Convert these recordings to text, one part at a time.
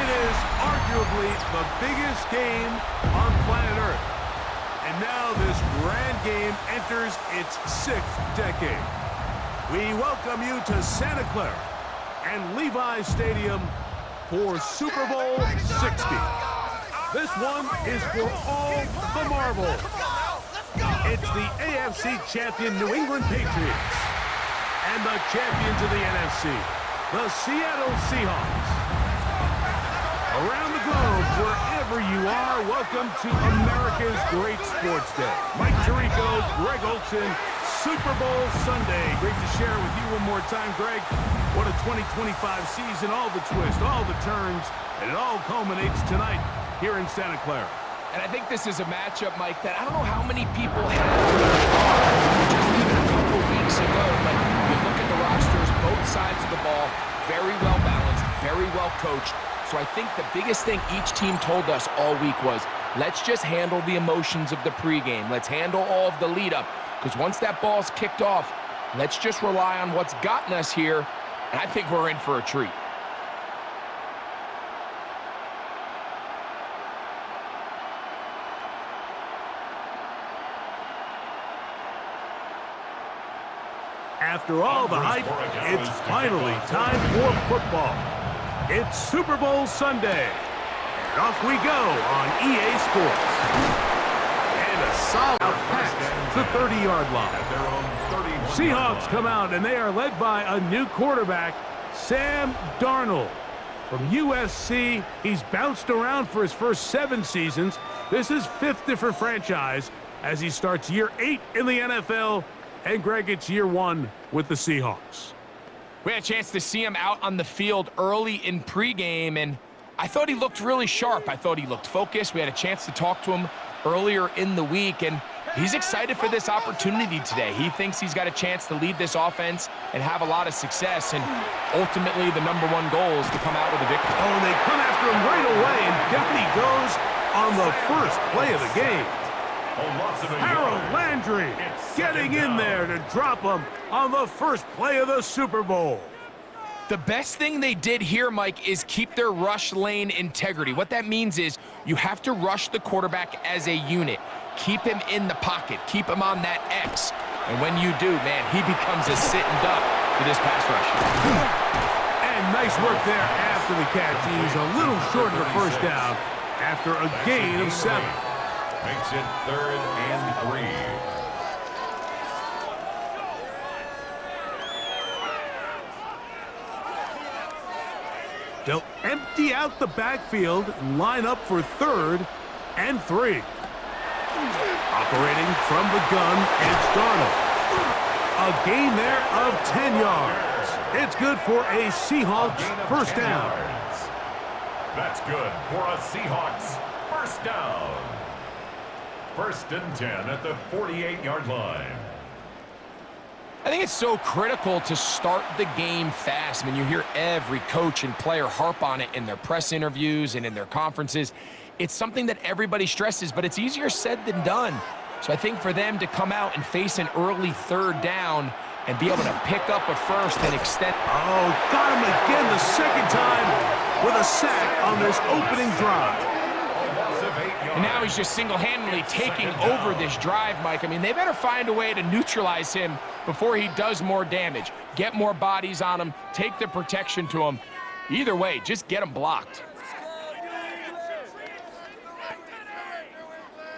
It is arguably the biggest game on planet Earth. And now this grand game enters its 6th decade. We welcome you to Santa Clara and Levi's Stadium for Super Bowl 60. This one is for all the marbles. It's the AFC champion New England Patriots and the champions of the NFC, the Seattle Seahawks. Around the globe, wherever you are, welcome to America's Great Sports Day. Mike Tirico, Greg Olson, Super Bowl Sunday. Great to share with you one more time, Greg. What a 2025 season, all the twists, all the turns, and it all culminates tonight here in Santa Clara. And I think this is a matchup, Mike, that I don't know how many people had just even a couple weeks ago, but you look at the rosters, both sides of the ball, very well balanced, very well coached. So I think the biggest thing each team told us all week was, let's just handle the emotions of the pregame. Let's handle all of the lead up, because once that ball's kicked off, let's just rely on what's gotten us here, and I think we're in for a treat. After all the hype, it's finally time for football. It's Super Bowl Sunday. And off we go on EA Sports. And a solid pass to the 30-yard line. Seahawks come out, and they are led by a new quarterback, Sam Darnold. From USC, he's bounced around for his first 7 seasons. This is 5th different franchise as he starts year 8 in the NFL. And Greg, it's year 1 with the Seahawks. We had a chance to see him out on the field early in pregame, and I thought he looked really sharp. I thought he looked focused. We had a chance to talk to him earlier in the week, and he's excited for this opportunity today. He thinks he's got a chance to lead this offense and have a lot of success, and ultimately the #1 goal is to come out with a victory. Oh, and they come after him right away, and down he goes on the first play of the game. Harold Landry getting in there to drop him on the first play of the Super Bowl. The best thing they did here, Mike, is keep their rush lane integrity. What that means is you have to rush the quarterback as a unit. Keep him in the pocket. Keep him on that X. And when you do, man, he becomes a sitting duck for this pass rush. And nice work there after the catch. He's a little short of the first down after a gain of 7. Makes it 3rd and 3. They'll empty out the backfield and line up for 3rd and 3. Operating from the gun, it's Darnold. A gain there of 10 yards. It's good for a Seahawks first down. That's good for a Seahawks first down. 1st and 10 at the 48-yard line. I think it's so critical to start the game fast. I mean, you hear every coach and player harp on it in their press interviews and in their conferences. It's something that everybody stresses, but it's easier said than done. So I think for them to come out and face an early 3rd down and be able to pick up a first and extend. Oh, got him again the 2nd time with a sack on this opening drive. And now he's just single-handedly taking over this drive, Mike. I mean, they better find a way to neutralize him before he does more damage. Get more bodies on him, take the protection to him. Either way, just get him blocked.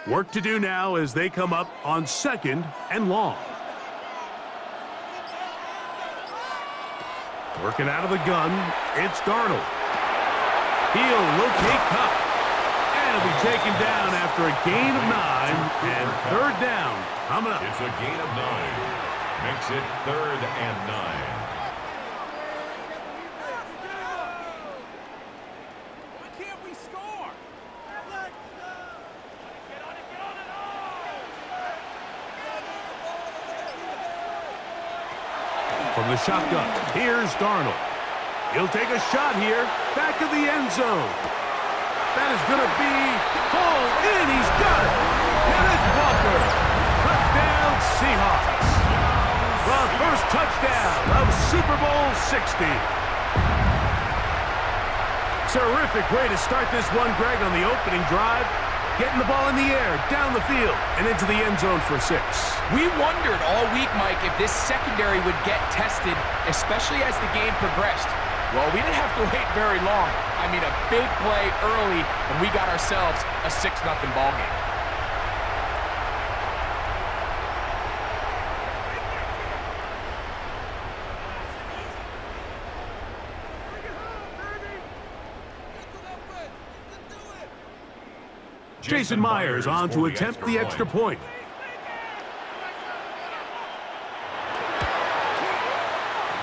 Work to do now as they come up on 2nd and long. Working out of the gun, it's Darnold. He'll locate Cup. And he'll be taken down after a gain of 9 and 3rd down coming up. It's a gain of 9. Makes it 3rd and 9. From the shotgun, here's Darnold. He'll take a shot here, back of the end zone. That is going to be pulled in. He's got it. And it's Walker. Touchdown, Seahawks. The first touchdown of Super Bowl 60. Terrific way to start this one, Greg, on the opening drive. Getting the ball in the air, down the field, and into the end zone for 6. We wondered all week, Mike, if this secondary would get tested, especially as the game progressed. Well, we didn't have to wait very long. I mean, a big play early, and we got ourselves a 6-0 ball game. Jason Myers on to attempt the extra point.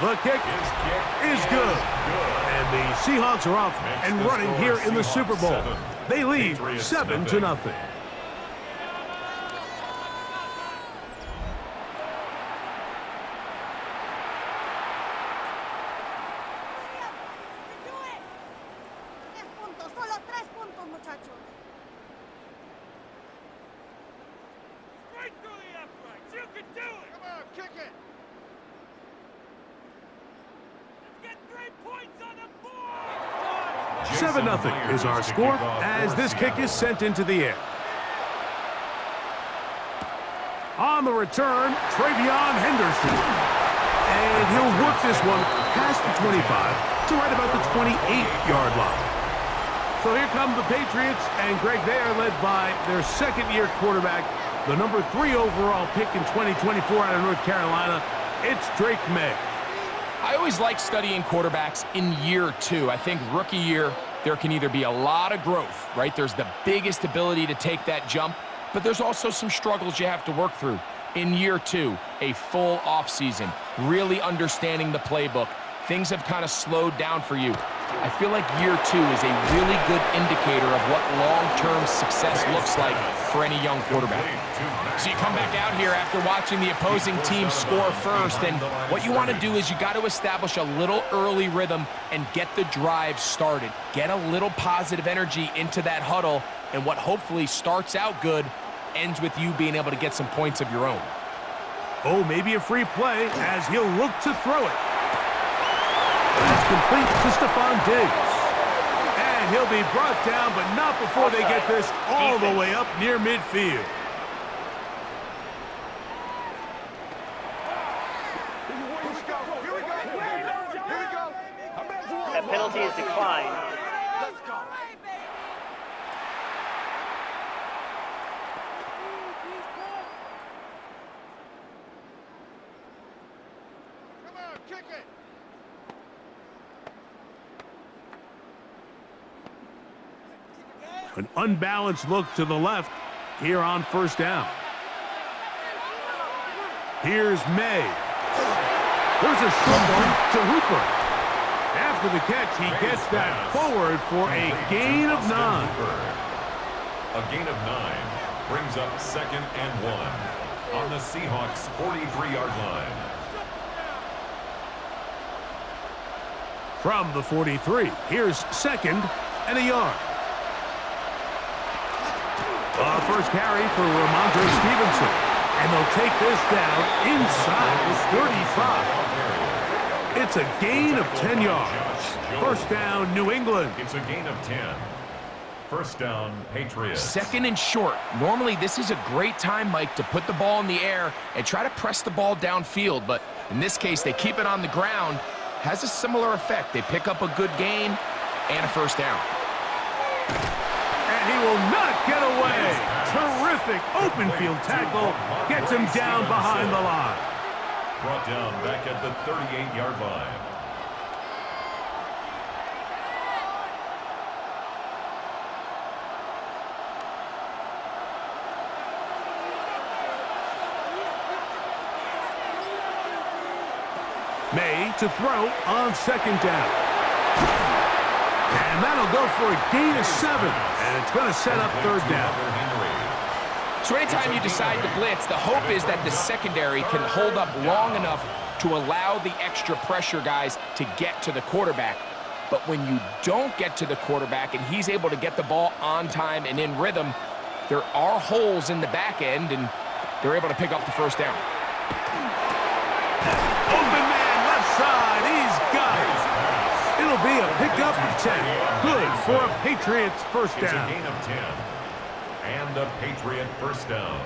The kick is good. And the Seahawks are off and running here in the Super Bowl. They lead 7-0. Seven 7-0 is our score as this kick is sent into the air. On the return, Travion Henderson. And he'll work this one past the 25 to right about the 28-yard line. So here come the Patriots, and Greg, they are led by their second-year quarterback, the number 3 overall pick in 2024 out of North Carolina. It's Drake May. I always like studying quarterbacks in year 2. I think rookie year, there can either be a lot of growth, right? There's the biggest ability to take that jump, but there's also some struggles you have to work through. In year 2, a full offseason, really understanding the playbook. Things have kind of slowed down for you. I feel like year 2 is a really good indicator of what long-term success looks like for any young quarterback. So you come back out here after watching the opposing team score first, and what you want to do is you got to establish a little early rhythm and get the drive started. Get a little positive energy into that huddle, and what hopefully starts out good ends with you being able to get some points of your own. Oh, maybe a free play as he'll look to throw it. That's complete to Stephon Diggs. And he'll be brought down, but not before they get this all the way up near midfield. That penalty is declined. An unbalanced look to the left here on first down. Here's May. There's a short one to Hooper. After the catch, he gets that forward for a gain of 9. A gain of 9 brings up 2nd and 1 on the Seahawks' 43-yard line. From the 43, here's 2nd and a yard. First carry for Ramondre Stevenson. And they'll take this down inside the 35. It's a gain of 10 yards. First down, New England. It's a gain of 10. First down, Patriots. 2nd and short. Normally, this is a great time, Mike, to put the ball in the air and try to press the ball downfield. But in this case, they keep it on the ground. Has a similar effect. They pick up a good gain and a first down. And he will not get away. Terrific open field tackle. Gets him down behind the line. Brought down back at the 38-yard line. May to throw on 2nd down. And that'll go for a gain of 7. And it's going to set up 3rd down. So anytime you decide to blitz, the hope is that the secondary can hold up long enough to allow the extra pressure guys to get to the quarterback. But when you don't get to the quarterback and he's able to get the ball on time and in rhythm, there are holes in the back end, and they're able to pick up the first down. Open man, left side. He's got it. It'll to be a pickup of 10. Good for a Patriots first It's down. a gain of 10. And a Patriot first down.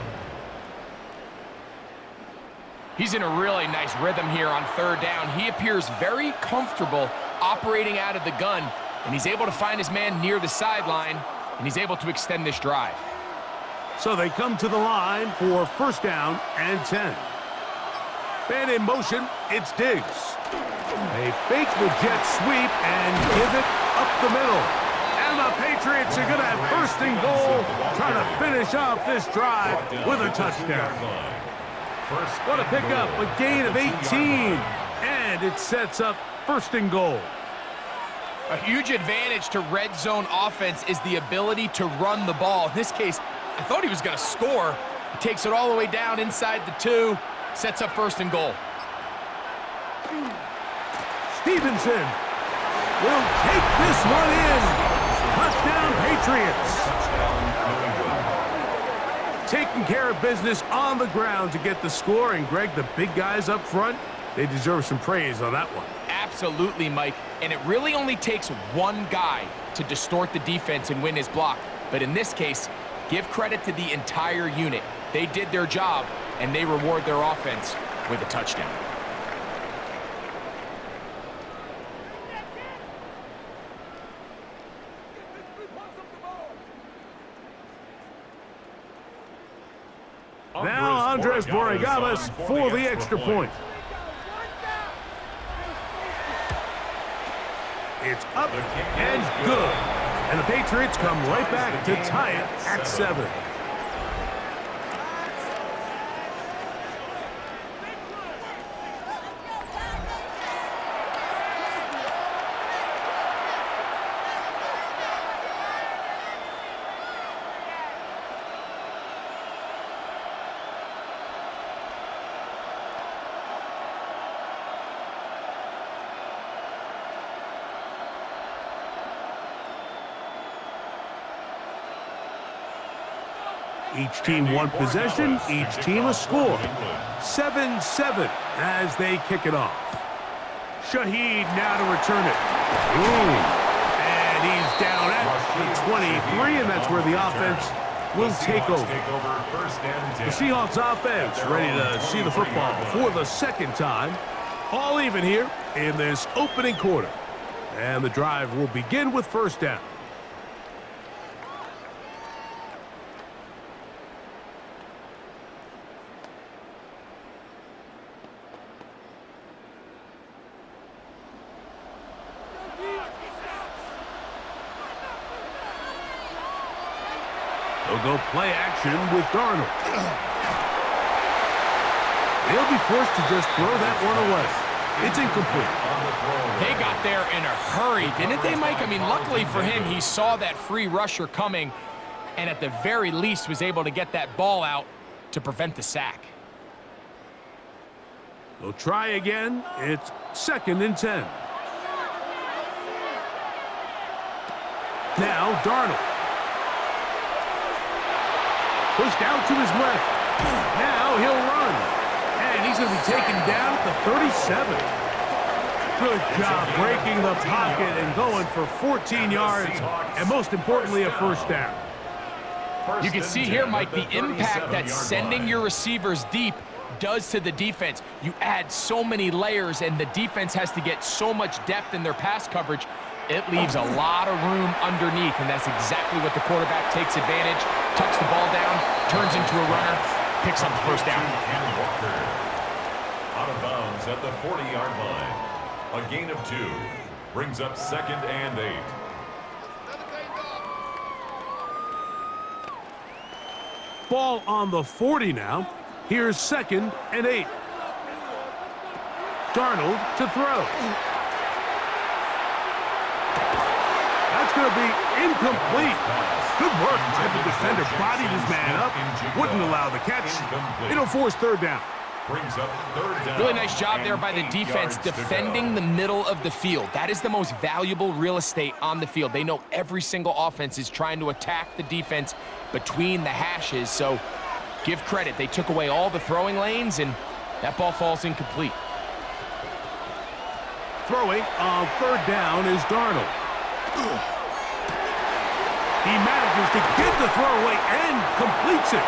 He's in a really nice rhythm here on third down. He appears very comfortable operating out of the gun, and he's able to find his man near the sideline, and he's able to extend this drive. So they come to the line for first down and 10. Man in motion, it's Diggs. They fake the jet sweep and give it up the middle. And the Patriots are going to have first and goal, trying to finish off this drive with a touchdown. What a pickup, a gain of 18. And it sets up first and goal. A huge advantage to red zone offense is the ability to run the ball. In this case, I thought he was going to score. He takes it all the way down inside the 2, sets up first and goal. Stevenson will take this one in. Touchdown, Patriots. Taking care of business on the ground to get the score. And, Greg, the big guys up front, they deserve some praise on that one. Absolutely, Mike. And it really only takes one guy to distort the defense and win his block. But in this case, give credit to the entire unit. They did their job, and they reward their offense with a touchdown. Now Andres Borregamas for the extra point. It's up and good. And the Patriots come right back to tie it at 7. Each team one possession, each team a score. 7-7 as they kick it off. Shaheed now to return it. Ooh. And he's down at the 23, and that's where the offense will take over. The Seahawks offense ready to see the football for the second time. All even here in this opening quarter. And the drive will begin with first down. They'll go play action with Darnold. They'll be forced to just throw that one away. It's incomplete. They got there in a hurry, didn't they, Mike? I mean, luckily for him, he saw that free rusher coming and at the very least was able to get that ball out to prevent the sack. They'll try again. It's 2nd and 10. Now Darnold. Pushed out to his left. Now he'll run. And he's going to be taken down at the 37. Good job breaking the pocket and going for 14 yards. And most importantly, a first down. You can see here, Mike, the impact that sending your receivers deep does to the defense. You add so many layers, and the defense has to get so much depth in their pass coverage. It leaves a lot of room underneath, and that's exactly what the quarterback takes advantage. Tucks the ball down, turns into a runner, picks up the first down. Out of bounds at the 40-yard line. A gain of 2 brings up 2nd and 8. Ball on the 40 now. Here's 2nd and 8. Darnold to throw. That's going to be incomplete. Good work. And the defender bodied his man up. Wouldn't allow the catch. It'll force third down. Brings up 3rd down. Really nice job there by the defense defending the middle of the field. That is the most valuable real estate on the field. They know every single offense is trying to attack the defense between the hashes. So give credit. They took away all the throwing lanes, and that ball falls incomplete. throwing on third down is Darnold. He manages to get the throw away and completes it.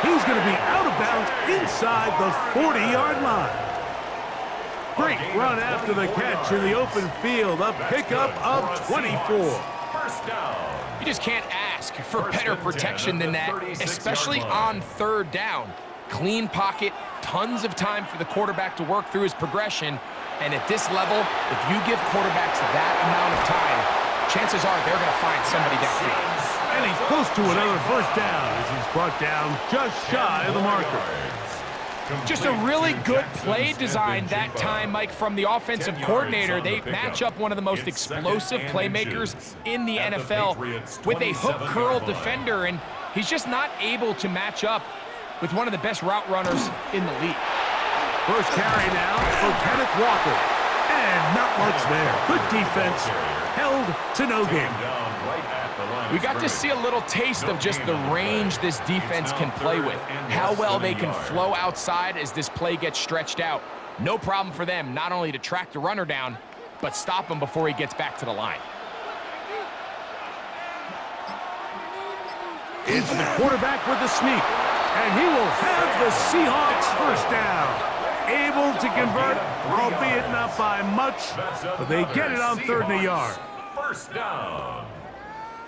He's going to be out of bounds inside the 40-yard line. Great run after the catch in the open field. A pickup of 24. First down. You just can't ask for better protection than that, especially on third down. Clean pocket, tons of time for the quarterback to work through his progression. And at this level, if you give quarterbacks that amount of time, chances are they're going to find somebody downfield. And he's close to another first down as he's brought down just shy of the marker. Just a really good play design that time, Mike, from the offensive coordinator. They match up one of the most explosive playmakers in the NFL with a hook curl defender, and he's just not able to match up with one of the best route runners in the league. First carry now for Kenneth Walker. And not much there. Good defense. Held to no gain. We got to see a little taste of just the range this defense can play with. How well they can flow outside as this play gets stretched out. No problem for them not only to track the runner down, but stop him before he gets back to the line. It's the quarterback with the sneak. And he will have the Seahawks first down. Able to convert, albeit not by much, but they get it on third and a yard. First down.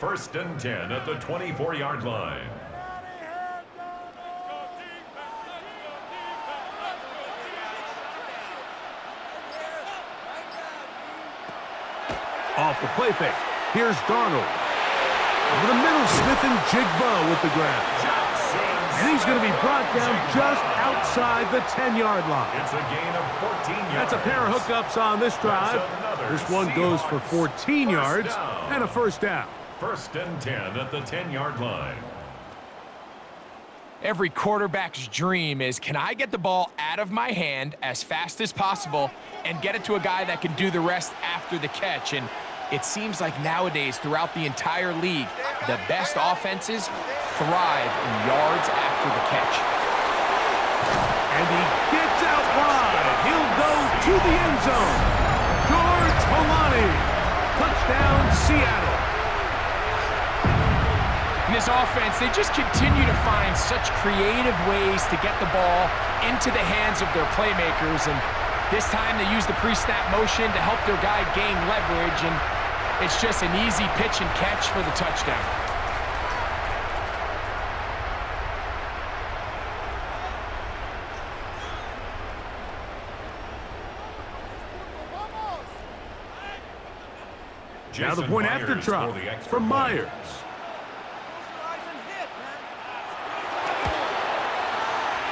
First and 10 at the 24-yard line. Off the play fake. Here's Darnold. Over the middle, Smith and Jigba with the grab. And he's going to be brought down just outside the 10-yard line. It's a gain of 14 yards. That's a pair of hookups on this drive. This one goes for 14 yards and a first down. First and 10 at the 10-yard line. Every quarterback's dream is, can I get the ball out of my hand as fast as possible and get it to a guy that can do the rest after the catch? And it seems like nowadays, throughout the entire league, the best offenses thrive in yards after the catch. And he gets out wide. He'll go to the end zone. George Holani. Touchdown, Seattle. In this offense, they just continue to find such creative ways to get the ball into the hands of their playmakers. And this time they use the pre-snap motion to help their guy gain leverage. And it's just an easy pitch and catch for the touchdown. Now the point after try from Myers.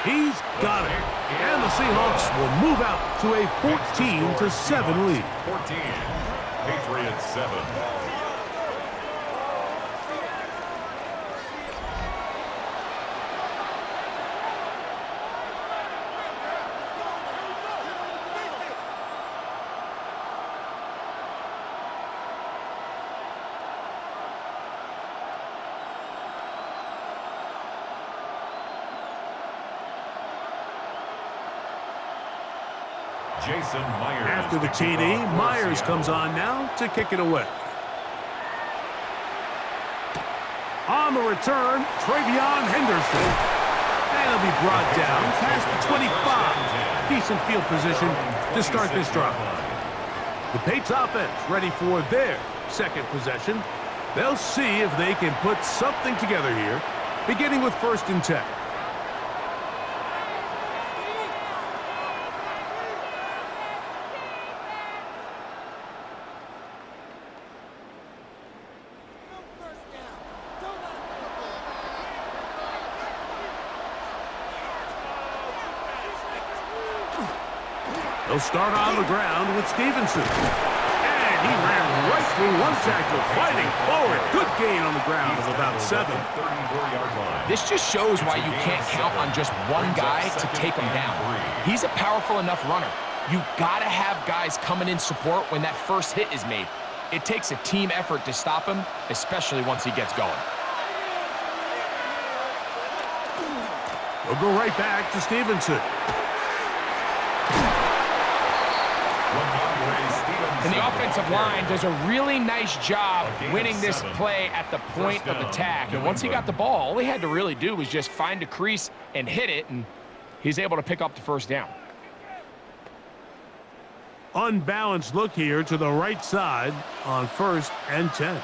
He's got it. And the Seahawks will move out to a 14-7 lead. 14. Patriots 7. Jason Myers. After the TD, Myers comes on now to kick it away. On the return, Travion Henderson. And he'll be brought down past the 25. Decent field position to start this drive. The Patriots offense ready for their second possession. They'll see if they can put something together here, beginning with 1st and 10. They'll start on the ground with Stevenson. And he ran right through one tackle, fighting forward. Good gain on the ground of about 7. This just shows why you can't count on just one guy to take him down. He's a powerful enough runner. You gotta have guys coming in support when that first hit is made. It takes a team effort to stop him, especially once he gets going. We'll go right back to Stevenson. offensive line does a really nice job winning this play at the point of attack. And once he got the ball, all he had to really do was just find a crease and hit it, and he's able to pick up the first down. Unbalanced look here to the right side on 1st and 10.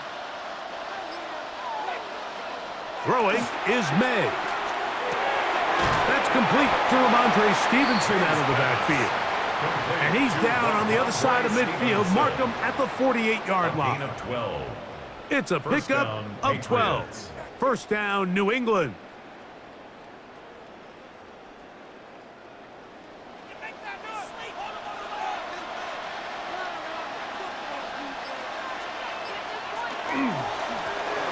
Throwing is May. That's complete to Ramondre Stevenson out of the backfield. And he's down on the other side of midfield. Mark him at the 48-yard line. It's a pickup of 12. First down, New England.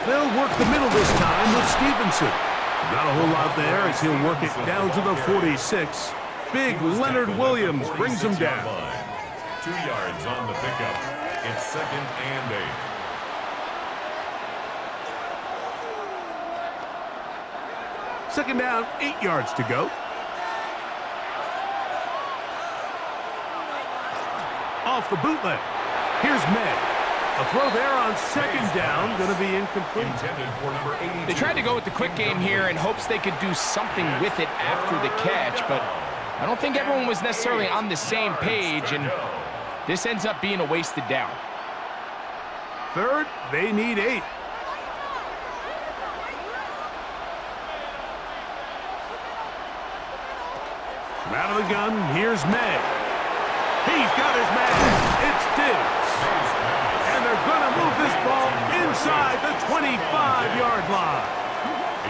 They'll work the middle this time with Stevenson. Not a whole lot there as he'll work it down to the 46. Big Leonard Williams brings him down. 2 yards on the pickup. It's 2nd and 8. Second down, 8 yards to go. Off the bootleg. Here's May. A throw there on 2nd down, going to be incomplete. They tried to go with the quick game here in hopes they could do something with it after the catch, but I don't think everyone was necessarily on the same page, and this ends up being a wasted down. 3rd, they need 8. From out of the gun, here's May. He's got his man. It's Diggs. And they're going to move this ball inside the 25-yard line.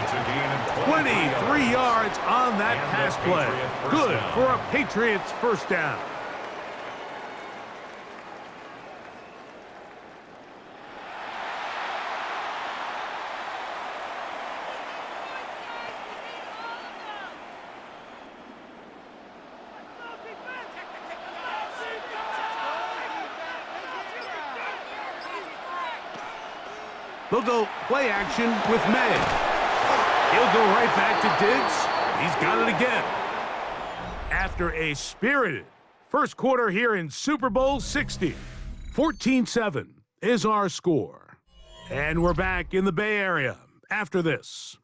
It's a gain of 23 yards on that pass play. Good for a Patriots first down. They'll go play action with May. He'll go right back to Diggs. He's got it again. After a spirited first quarter here in Super Bowl 60, 14-7 is our score. And we're back in the Bay Area after this.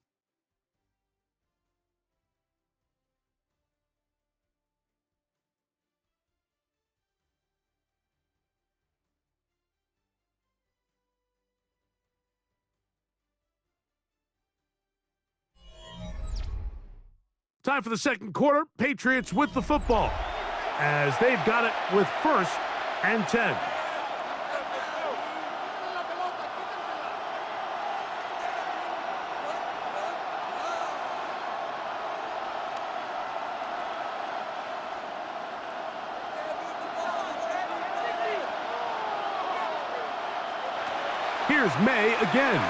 Time for the second quarter. Patriots with the football as they've got it with 1st and 10. Here's May again.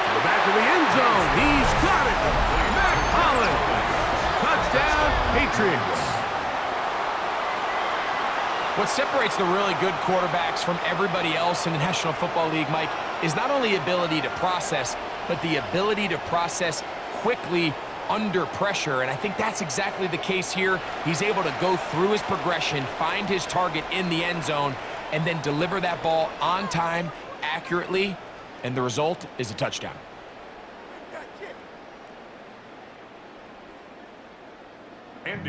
To the back of the end zone. He's got it. Touchdown, Patriots. What separates the really good quarterbacks from everybody else in the National Football League, Mike, is not only ability to process, but the ability to process quickly under pressure. And I think that's exactly the case here. He's able to go through his progression, find his target in the end zone, and then deliver that ball on time, accurately, and the result is a touchdown.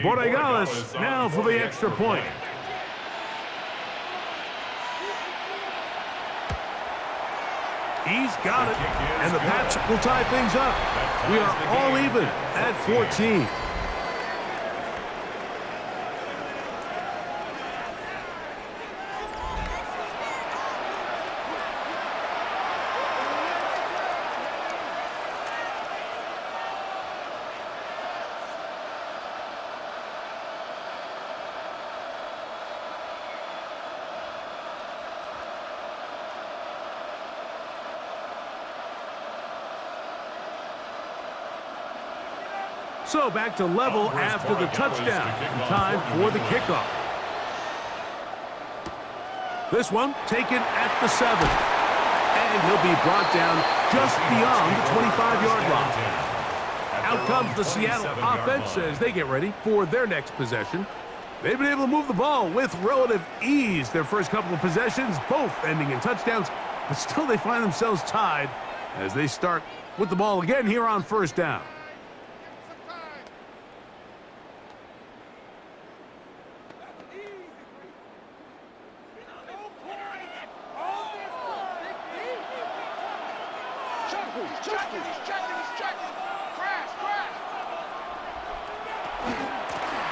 Borregales now for the extra point. He's got it, and the Pats will tie things up. We are all even at 14. So back to level after the touchdown. Time for the kickoff. This one taken at the 7. And he'll be brought down just beyond the 25-yard line. Out comes the Seattle offense as they get ready for their next possession. They've been able to move the ball with relative ease. Their first couple of possessions, both ending in touchdowns, but still they find themselves tied as they start with the ball again here on first down.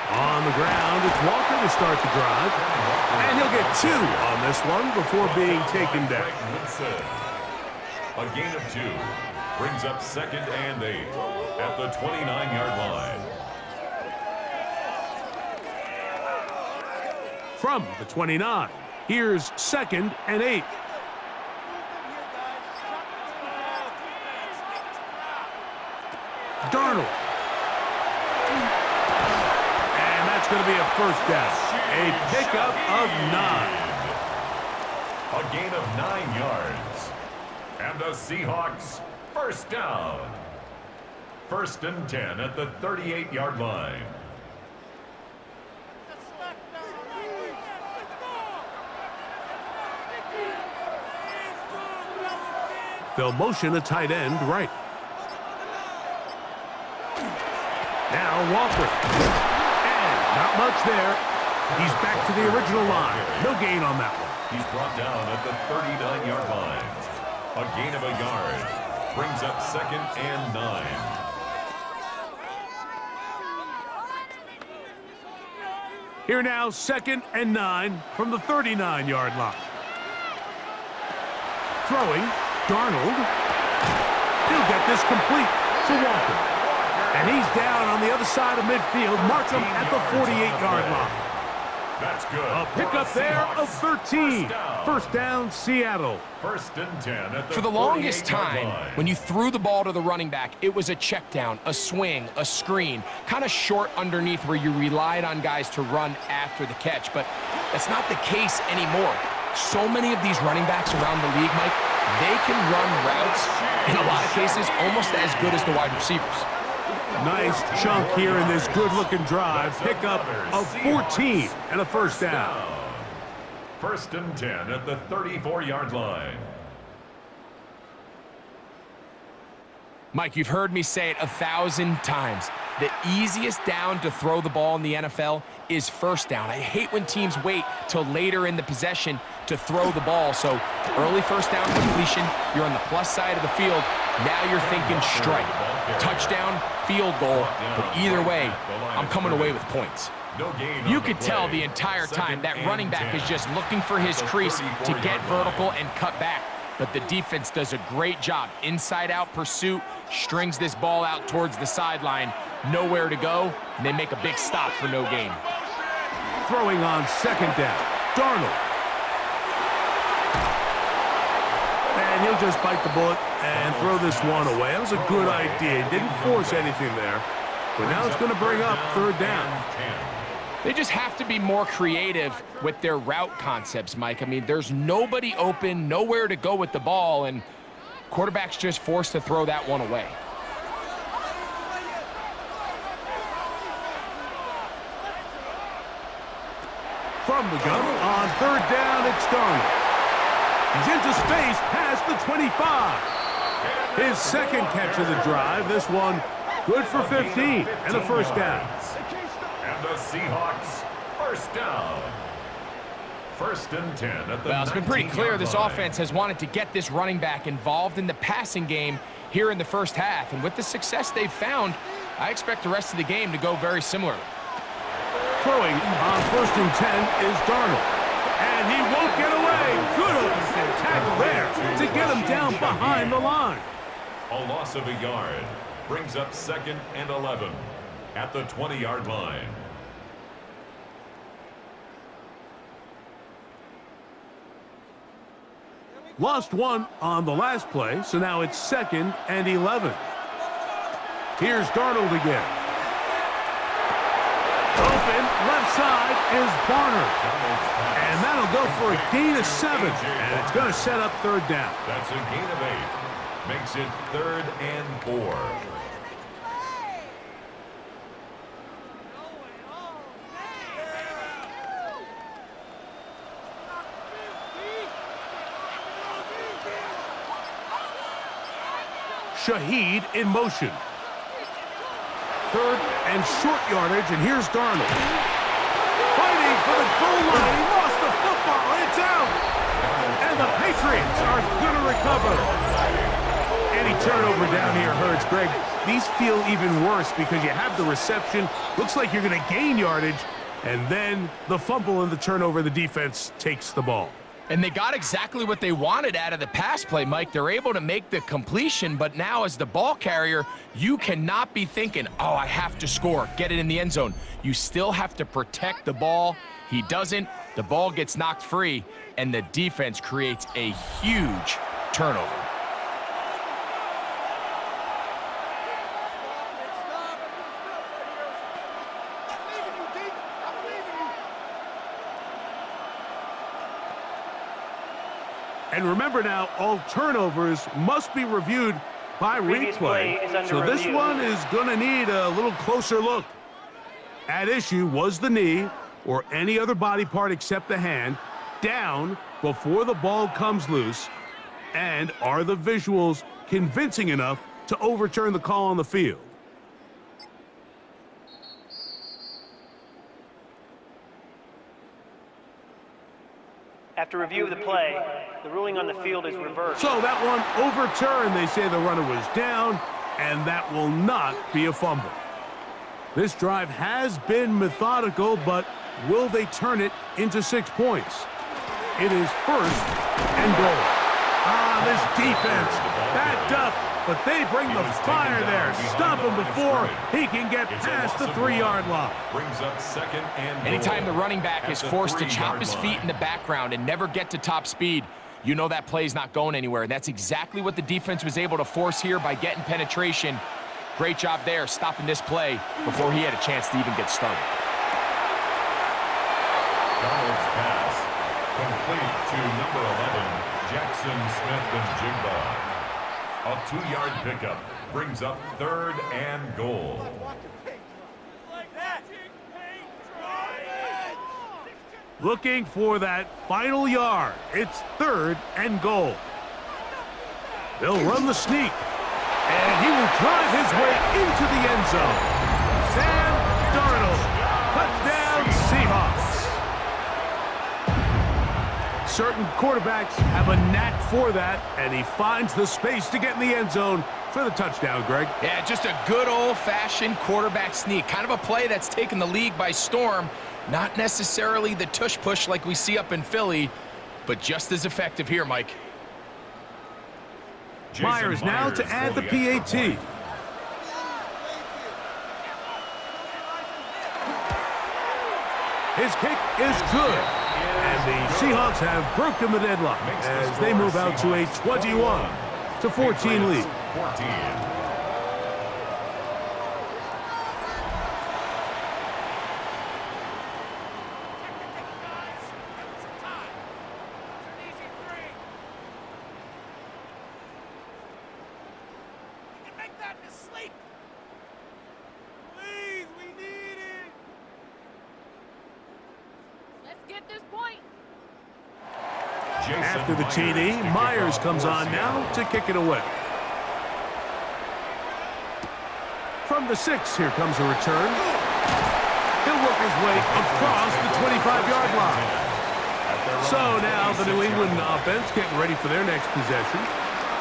On the ground, it's Walker to start the drive. And he'll get 2 on this one before being taken down. A gain of 2 brings up 2nd and 8 at the 29-yard line. From the 29, here's 2nd and 8. Darnold. And that's going to be a first down. A pickup of 9. A gain of 9 yards. And the Seahawks first down. 1st and 10 at the 38-yard line. They'll motion a tight end right. Now Walker. And not much there. He's back to the original line. No gain on that one. He's brought down at the 39-yard line. A gain of a yard brings up 2nd and 9. Here now, 2nd and 9 from the 39-yard line. Throwing, Darnold. He'll get this complete to Walker. And he's down on the other side of midfield. Mark him at the 48-yard line. That's good. A pickup there of 13. First down, Seattle. 1st and 10 at the For the longest 48-yard time, line. when you threw the ball to the running back, it was a check down, a swing, a screen, kind of short underneath where you relied on guys to run after the catch. But that's not the case anymore. So many of these running backs around the league, Mike, they can run routes, in a lot of cases, almost as good as the wide receivers. Nice chunk here in this good-looking drive. Pickup of 14 and a first down. 1st and 10 at the 34-yard line. Mike, you've heard me say it 1,000 times. The easiest down to throw the ball in the NFL is first down. I hate when teams wait till later in the possession to throw the ball. So early first down completion, you're on the plus side of the field. Now you're thinking strike, touchdown, field goal. But either way, I'm coming away with points. You could tell the entire time that running back is just looking for his crease to get vertical and cut back. But the defense does a great job. Inside-out pursuit, strings this ball out towards the sideline. Nowhere to go, and they make a big stop for no gain. Throwing on 2nd down, Darnold. And he'll just bite the bullet and throw this one away. That was a good idea. He didn't force anything there. But now it's going to bring up 3rd down. They just have to be more creative with their route concepts, Mike. I mean, there's nobody open, nowhere to go with the ball, and quarterback's just forced to throw that one away. From the gun on 3rd down, it's Darnold. He's into space past the 25. His 2nd catch of the drive. This one good for 15 and a first down. And the Seahawks first down. 1st and 10 at the Well, it's been pretty clear this line. offense has wanted to get this running back involved in the passing game here in the first half. And with the success they've found, I expect the rest of the game to go very similar. Throwing on 1st and 10 is Darnold. And he won't get away. Good open tackle there to get him down behind the line. A loss of a yard brings up 2nd and 11 at the 20-yard line. Lost one on the last play, so now it's 2nd and 11. Here's Darnold again. Open, left side is Barner. And that'll go for a gain of 7. And it's going to set up 3rd down. That's a gain of 8. Makes it 3rd and 4. Shaheed in motion. Third and short yardage, and here's Darnold. Fighting for the goal line. He lost the football. It's out. And the Patriots are going to recover. Any turnover down here hurts, Greg. These feel even worse because you have the reception. Looks like you're going to gain yardage. And then the fumble and the turnover, the defense takes the ball. And they got exactly what they wanted out of the pass play, Mike. They're able to make the completion, but now as the ball carrier, you cannot be thinking, oh, I have to score, get it in the end zone. You still have to protect the ball. He doesn't. The ball gets knocked free, and the defense creates a huge turnover. And remember now, all turnovers must be reviewed by replay. So this one is going to need a little closer look. At issue was the knee or any other body part except the hand down before the ball comes loose. And are the visuals convincing enough to overturn the call on the field? After review of the play, the ruling on the field is reversed. So that one overturned. They say the runner was down, and that will not be a fumble. This drive has been methodical, but will they turn it into 6 points? It is first and goal. This defense backed up, but they bring the fire there. Stop him before he can get past the 3-yard line. Brings up second and goal. Anytime the running back is forced to chop his feet in the background and never get to top speed, you know that play's not going anywhere. And that's exactly what the defense was able to force here by getting penetration. Great job there, stopping this play before he had a chance to even get started. Donald's pass complete to number 11, Jackson Smith-Njigba. A 2-yard pickup brings up third and goal. Looking for that final yard. It's third and goal. They'll run the sneak. And he will drive his way into the end zone. Sam Darnold. Touchdown, Seahawks. Certain quarterbacks have a knack for that, and he finds the space to get in the end zone for the touchdown, Greg. Yeah, just a good old-fashioned quarterback sneak. Kind of a play that's taken the league by storm. Not necessarily the tush-push like we see up in Philly, but just as effective here, Mike. Myers now to add the PAT. His kick is good. And the Seahawks have broken the deadlock as they move out to a 21-14 lead. After the TD, Myers comes on now to kick it away. From the 6, here comes a return. He'll work his way across the 25-yard line. So now the New England offense getting ready for their next possession.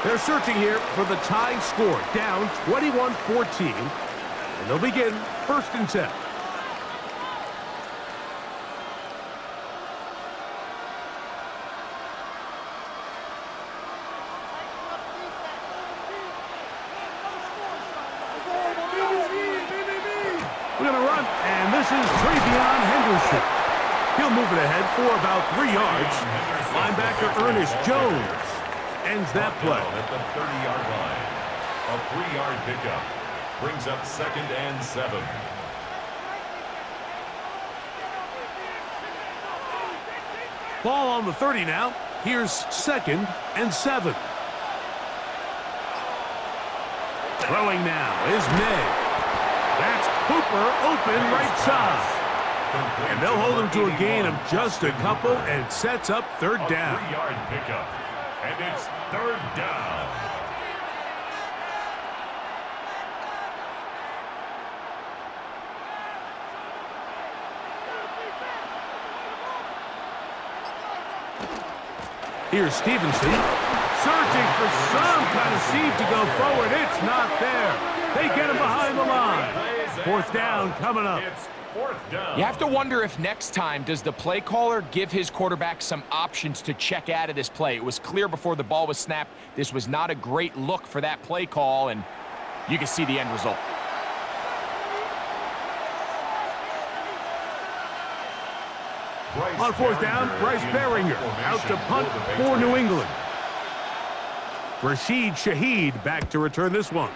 They're searching here for the tying score, down 21-14. And they'll begin first and 10. We're going to run, and this is Travion Henderson. He'll move it ahead for about 3 yards. Linebacker Ernest Jones ends that play. At the 30-yard line, a 3-yard pickup brings up second and 7. Ball on the 30 now. Here's second and 7. Throwing now is May. That's Hooper open right side. And they'll hold him to a gain of just a couple and sets up third down. 3-yard pickup, and it's third down. Here's Stevenson, searching for some kind of seed to go forward. It's not there. They get him behind the line. Fourth down coming up. You have to wonder if next time, does the play caller give his quarterback some options to check out of this play? It was clear before the ball was snapped. This was not a great look for that play call, and you can see the end result. On fourth down, Bryce Baringer out to punt for New England. Rashid Shaheed back to return this one.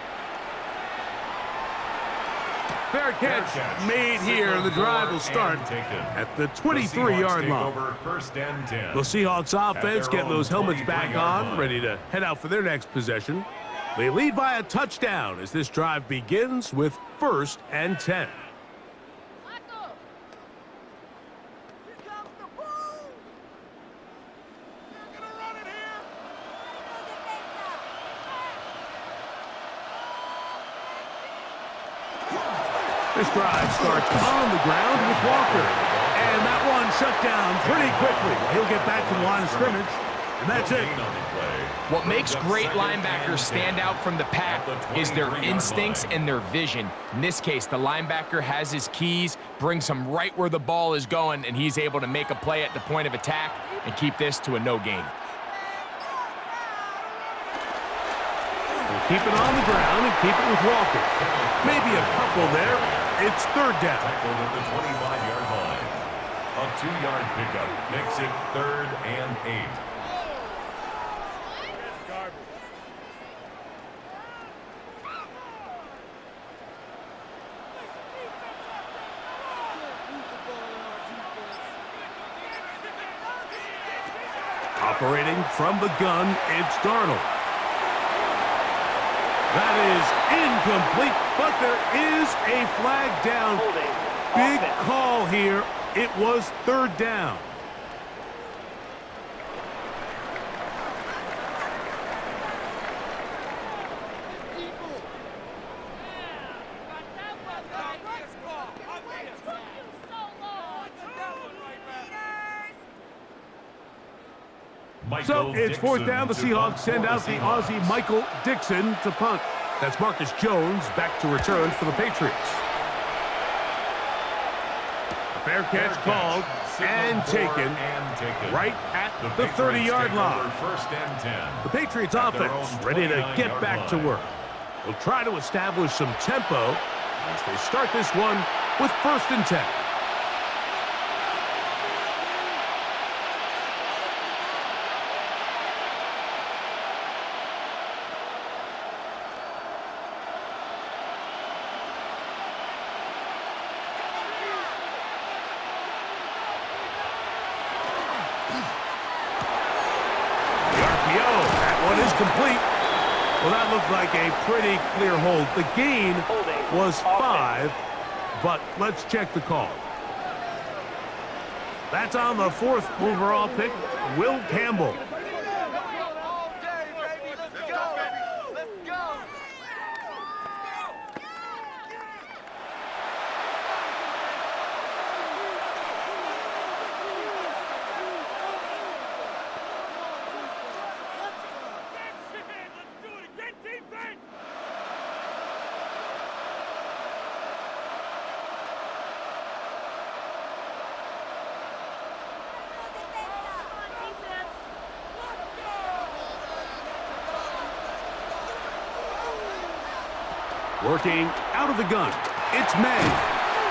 Fair catch made here. The drive will start at the 23-yard line. The Seahawks offense getting those helmets back on, ready to head out for their next possession. They lead by a touchdown as this drive begins with 1st and 10. This drive starts on the ground with Walker. And that one shut down pretty quickly. He'll get back to the line of scrimmage, and that's it. What makes great linebackers stand out from the pack is their instincts and their vision. In this case, the linebacker has his keys, brings him right where the ball is going, and he's able to make a play at the point of attack and keep this to a no gain. We'll keep it on the ground and keep it with Walker. Maybe a couple there. It's 3rd down. Tackled at the 25-yard line. A 2-yard pickup makes it 3rd and 8. Operating from the gun, it's Darnold. That is incomplete, but there is a flag down. Big call here. It was 3rd down. So it's 4th down. The Seahawks send out the Aussie Michael Dixon to punt. That's Marcus Jones back to return for the Patriots. A fair catch called and taken right at the 30-yard line. The Patriots offense ready to get back to work. They'll try to establish some tempo as they start this one with 1st and 10. Complete. Well, that looked like a pretty clear hold. The gain was 5, but let's check the call. That's on the 4th overall pick, Will Campbell. Working out of the gun, it's May.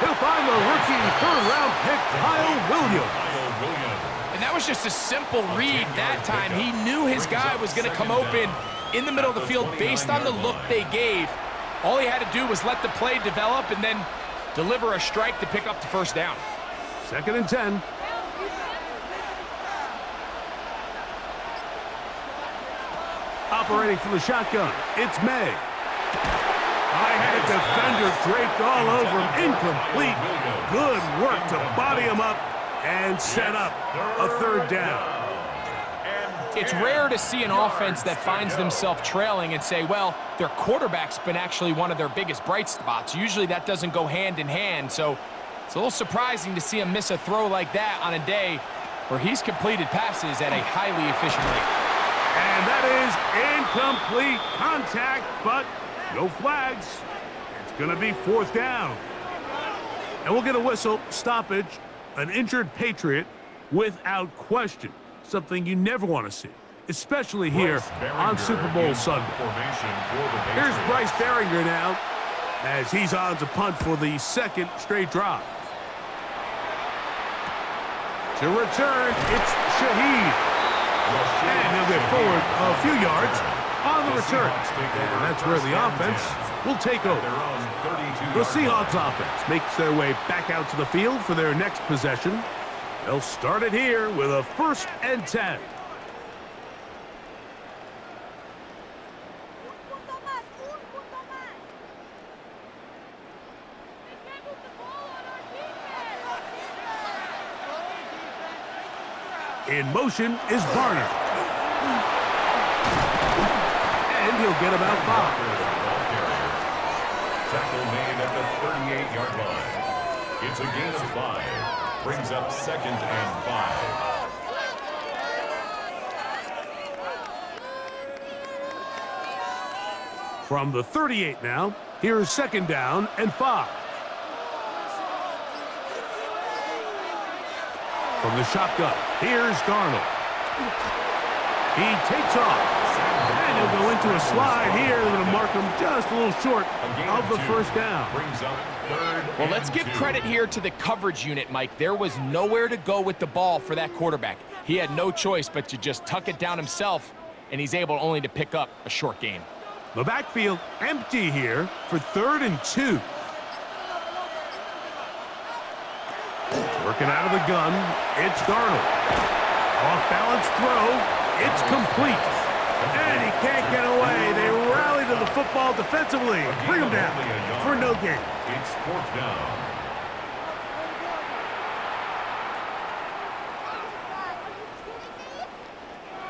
He'll find the rookie 3rd-round pick, Kyle Williams. And that was just a simple read that time. He knew his guy was going to come open in the middle of the field based on the look they gave. All he had to do was let the play develop and then deliver a strike to pick up the 1st down. 2nd and 10. Operating from the shotgun, it's May. I had a defender draped all over him. Incomplete. Good work to body him up and set up a 3rd down. It's rare to see an offense that finds themselves trailing and say, well, their quarterback's been actually one of their biggest bright spots. Usually that doesn't go hand in hand, so it's a little surprising to see him miss a throw like that on a day where he's completed passes at a highly efficient rate. And that is incomplete contact, but no flags. It's going to be 4th down. And we'll get a whistle, stoppage, an injured Patriot without question. Something you never want to see, especially here on Super Bowl Sunday. Here's Bryce Behringer now, as he's on to punt for the 2nd straight drive. To return, it's Shaheed. And he'll get forward a few yards on the return. And that's where the offense will take over. The Seahawks offense makes their way back out to the field for their next possession. They'll start it here with a 1st and 10. In motion is Barner. And he'll get about 5. Tackle made at the 38-yard line. It's a gain of 5. Brings up 2nd and 5. From the 38 now, here's 2nd down and 5. From the shotgun, here's Darnold. He takes off. And he'll go into a slide here. They're going to mark him just a little short of the 1st down. Well, let's give credit here to the coverage unit, Mike. There was nowhere to go with the ball for that quarterback. He had no choice but to just tuck it down himself, and he's able only to pick up a short gain. The backfield empty here for 3rd and 2. Working out of the gun, it's Darnold. Off-balance throw, it's complete. And he can't get away. They rally to the football defensively. Bring him down for no gain. It's 4th down.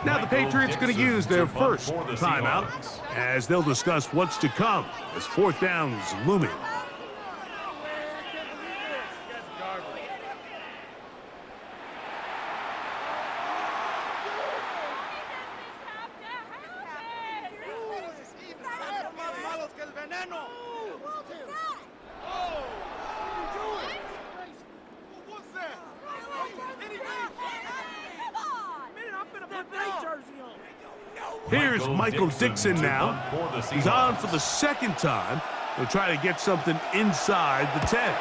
Now the Patriots going to use their 1st timeout as they'll discuss what's to come as 4th down's looming. Here's Michael Dixon now. He's on for the 2nd time. He'll try to get something inside the 10.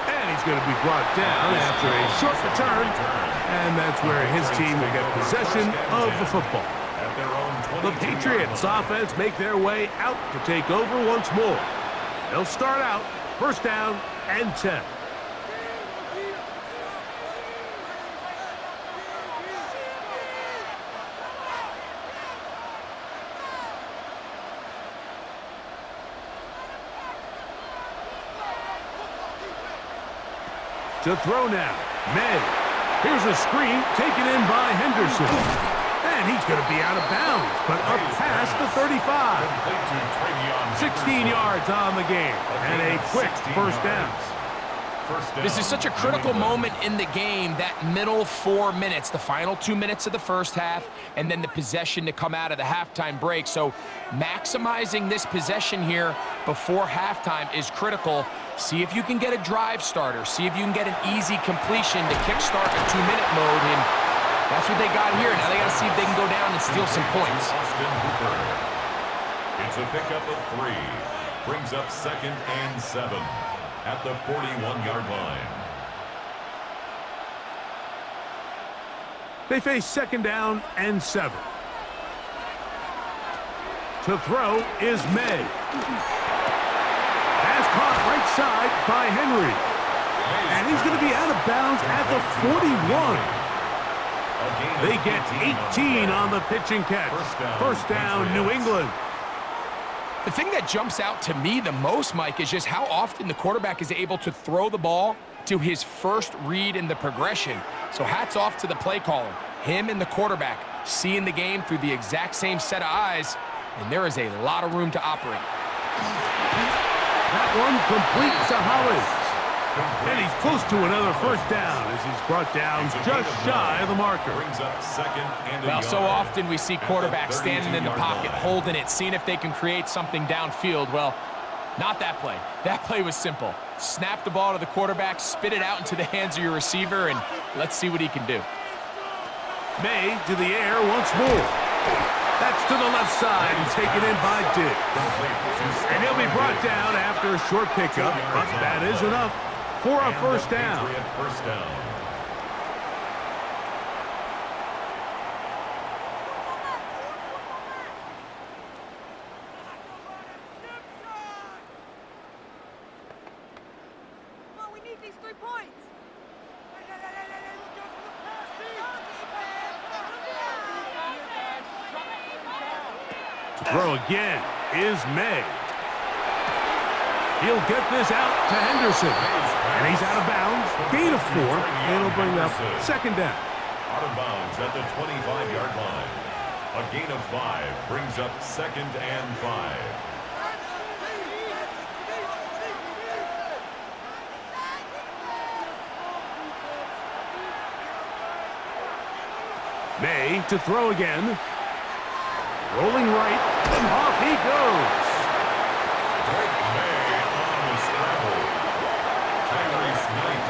And he's going to be brought down after a short return. And that's where his team will get possession of the football. The Patriots offense make their way out to take over once more. They'll start out 1st down and 10. To throw now, May. Here's a screen taken in by Henderson. And he's going to be out of bounds, but up past the 35. 16 yards on the game, and a quick 1st down. This is such a critical moment in the game, that middle 4 minutes, the final 2 minutes of the 1st half, and then the possession to come out of the halftime break. So maximizing this possession here before halftime is critical. See if you can get a drive starter. See if you can get an easy completion to kickstart a 2-minute mode. And that's what they got here. Now they got to see if they can go down and steal some points. It's a pickup of 3. Brings up 2nd and 7 at the 41-yard line. They face 2nd down and 7. To throw is May. Has caught right side by Henry. And he's going to be out of bounds at the 41. They get 18 on the pitch and catch. 1st down, New England. The thing that jumps out to me the most, Mike, is just how often the quarterback is able to throw the ball to his first read in the progression. So hats off to the play caller. Him and the quarterback seeing the game through the exact same set of eyes, and there is a lot of room to operate. That one complete to Hollins. And he's close to another first down as he's brought down just shy of the marker. Well, so often we see quarterbacks standing in the pocket, holding it, seeing if they can create something downfield. Well, not that play. That play was simple. Snap the ball to the quarterback, spit it out into the hands of your receiver, and let's see what he can do. May to the air once more. That's to the left side and taken in by Diggs. And he'll be brought down after a short pickup, but that is enough for a first down. We need these 3 points. To throw again is May. He'll get this out to Henderson. And he's out of bounds. Gain of 4. And it'll bring up second down. Out of bounds at the 25-yard line. A gain of 5 brings up second and 5. May to throw again. Rolling right. And off he goes.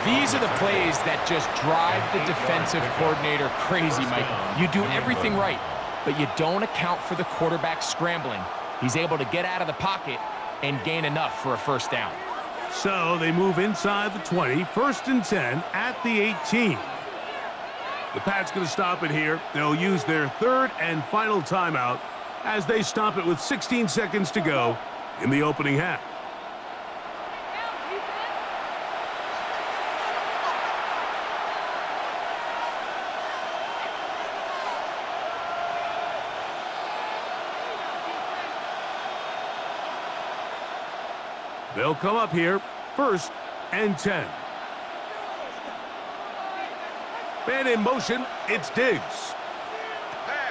These are the plays that just drive the defensive coordinator crazy, Mike. You do everything right, but you don't account for the quarterback scrambling. He's able to get out of the pocket and gain enough for a first down. So they move inside the 20, first and 10 at the 18. The Pats going to stop it here. They'll use their third and final timeout as they stop it with 16 seconds to go in the opening half. They'll come up here, first and 10. Man in motion, it's Diggs.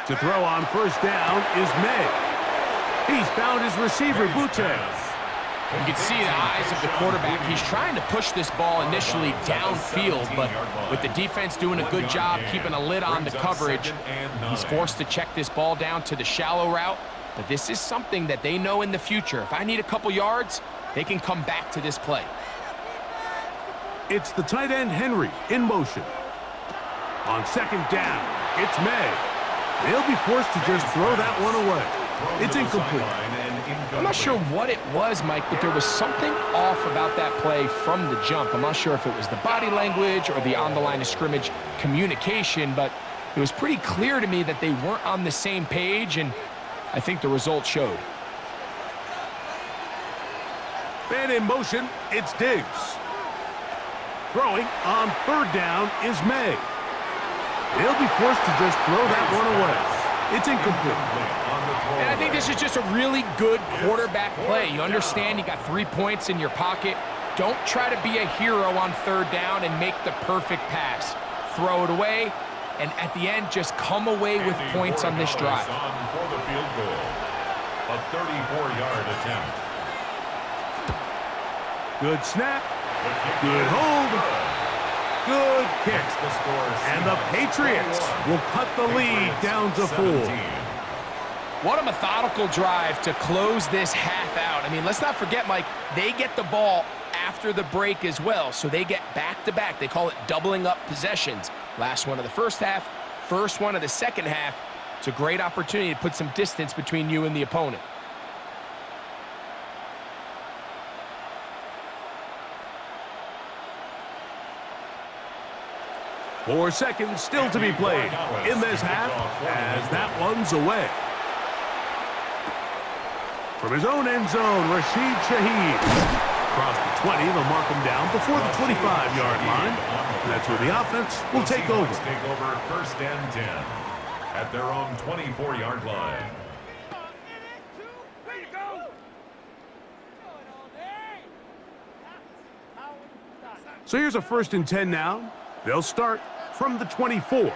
To throw on first down is May. He's found his receiver, Butte. You can see the eyes of the quarterback. He's trying to push this ball initially downfield, but with the defense doing a good job keeping a lid on the coverage, he's forced to check this ball down to the shallow route. But this is something that they know in the future. If I need a couple yards, they can come back to this play. It's the tight end, Henry, in motion. On second down, it's May. They'll be forced to just throw that one away. It's incomplete. I'm not sure what it was, Mike, but there was something off about that play from the jump. I'm not sure if it was the body language or the on the line of scrimmage communication, but it was pretty clear to me that they weren't on the same page, and I think the result showed. Man in motion, it's Diggs. Throwing on third down is May. They'll be forced to just throw that one away. It's incomplete. And I think this is just a really good quarterback play. You understand you got 3 points in your pocket. Don't try to be a hero on third down and make the perfect pass. Throw it away, and at the end, just come away with points on this drive. For the field goal. A 34-yard attempt. Good snap. Good hold. Good kick. And the Patriots will cut the lead down to 4. What a methodical drive to close this half out. I mean, let's not forget, Mike, they get the ball after the break as well, so they get back-to-back. They call it doubling up possessions. Last one of the first half, first one of the second half. It's a great opportunity to put some distance between you and the opponent. Four seconds still to be played in this half as that one's away. From his own end zone, Rashid Shaheed. Across the 20, they'll mark him down before the 25-yard line. And that's where the offense will take over. Take over first and 10 at their own 24-yard line. So here's a first and 10 now. They'll start from the 24.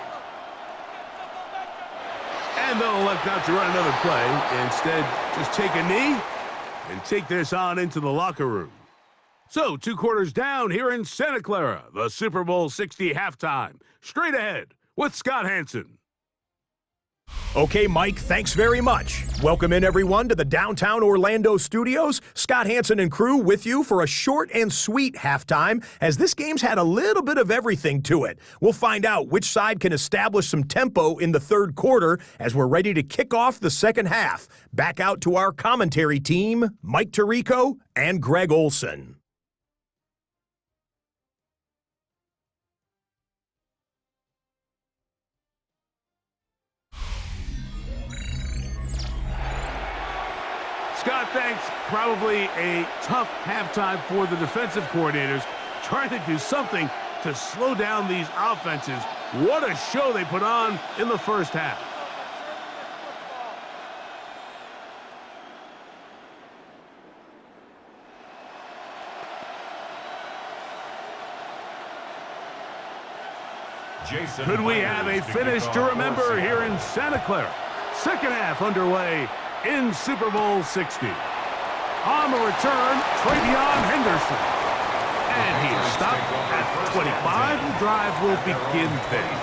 And they'll elect not to run another play. Instead, just take a knee and take this on into the locker room. So, 2 quarters down here in Santa Clara, the Super Bowl 60 halftime. Straight ahead with Scott Hansen. Okay, Mike, thanks very much. Welcome in, everyone, to the downtown Orlando studios. Scott Hansen and crew with you for a short and sweet halftime, as this game's had a little bit of everything to it. We'll find out which side can establish some tempo in the third quarter as we're ready to kick off the second half. Back out to our commentary team, Mike Tirico and Greg Olson. Scott, thanks. Probably a tough halftime for the defensive coordinators, trying to do something to slow down these offenses. What a show they put on in the first half. Could we have a finish to remember here in Santa Clara? Second half underway in Super Bowl 60. On the return, Travion Henderson. And he is stopped at 25. The drive will begin there.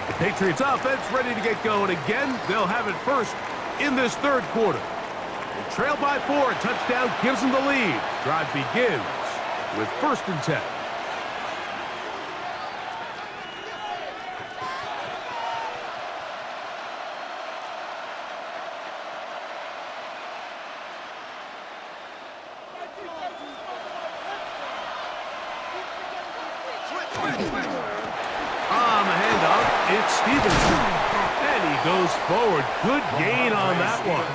The Patriots offense ready to get going again. They'll have it first in this third quarter. They trail by 4. A touchdown gives them the lead. Drive begins with 1st and 10. On the handoff, it's Stevenson. And he goes forward. Good gain on that one.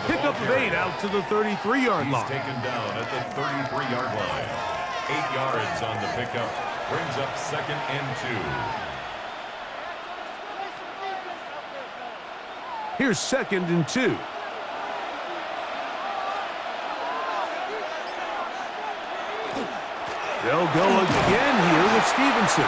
Pickup of 8 out to the 33-yard line. He's taken down at the 33-yard line. 8 yards on the pickup. Brings up 2nd and 2. Here's 2nd and 2. They'll go again here with Stevenson.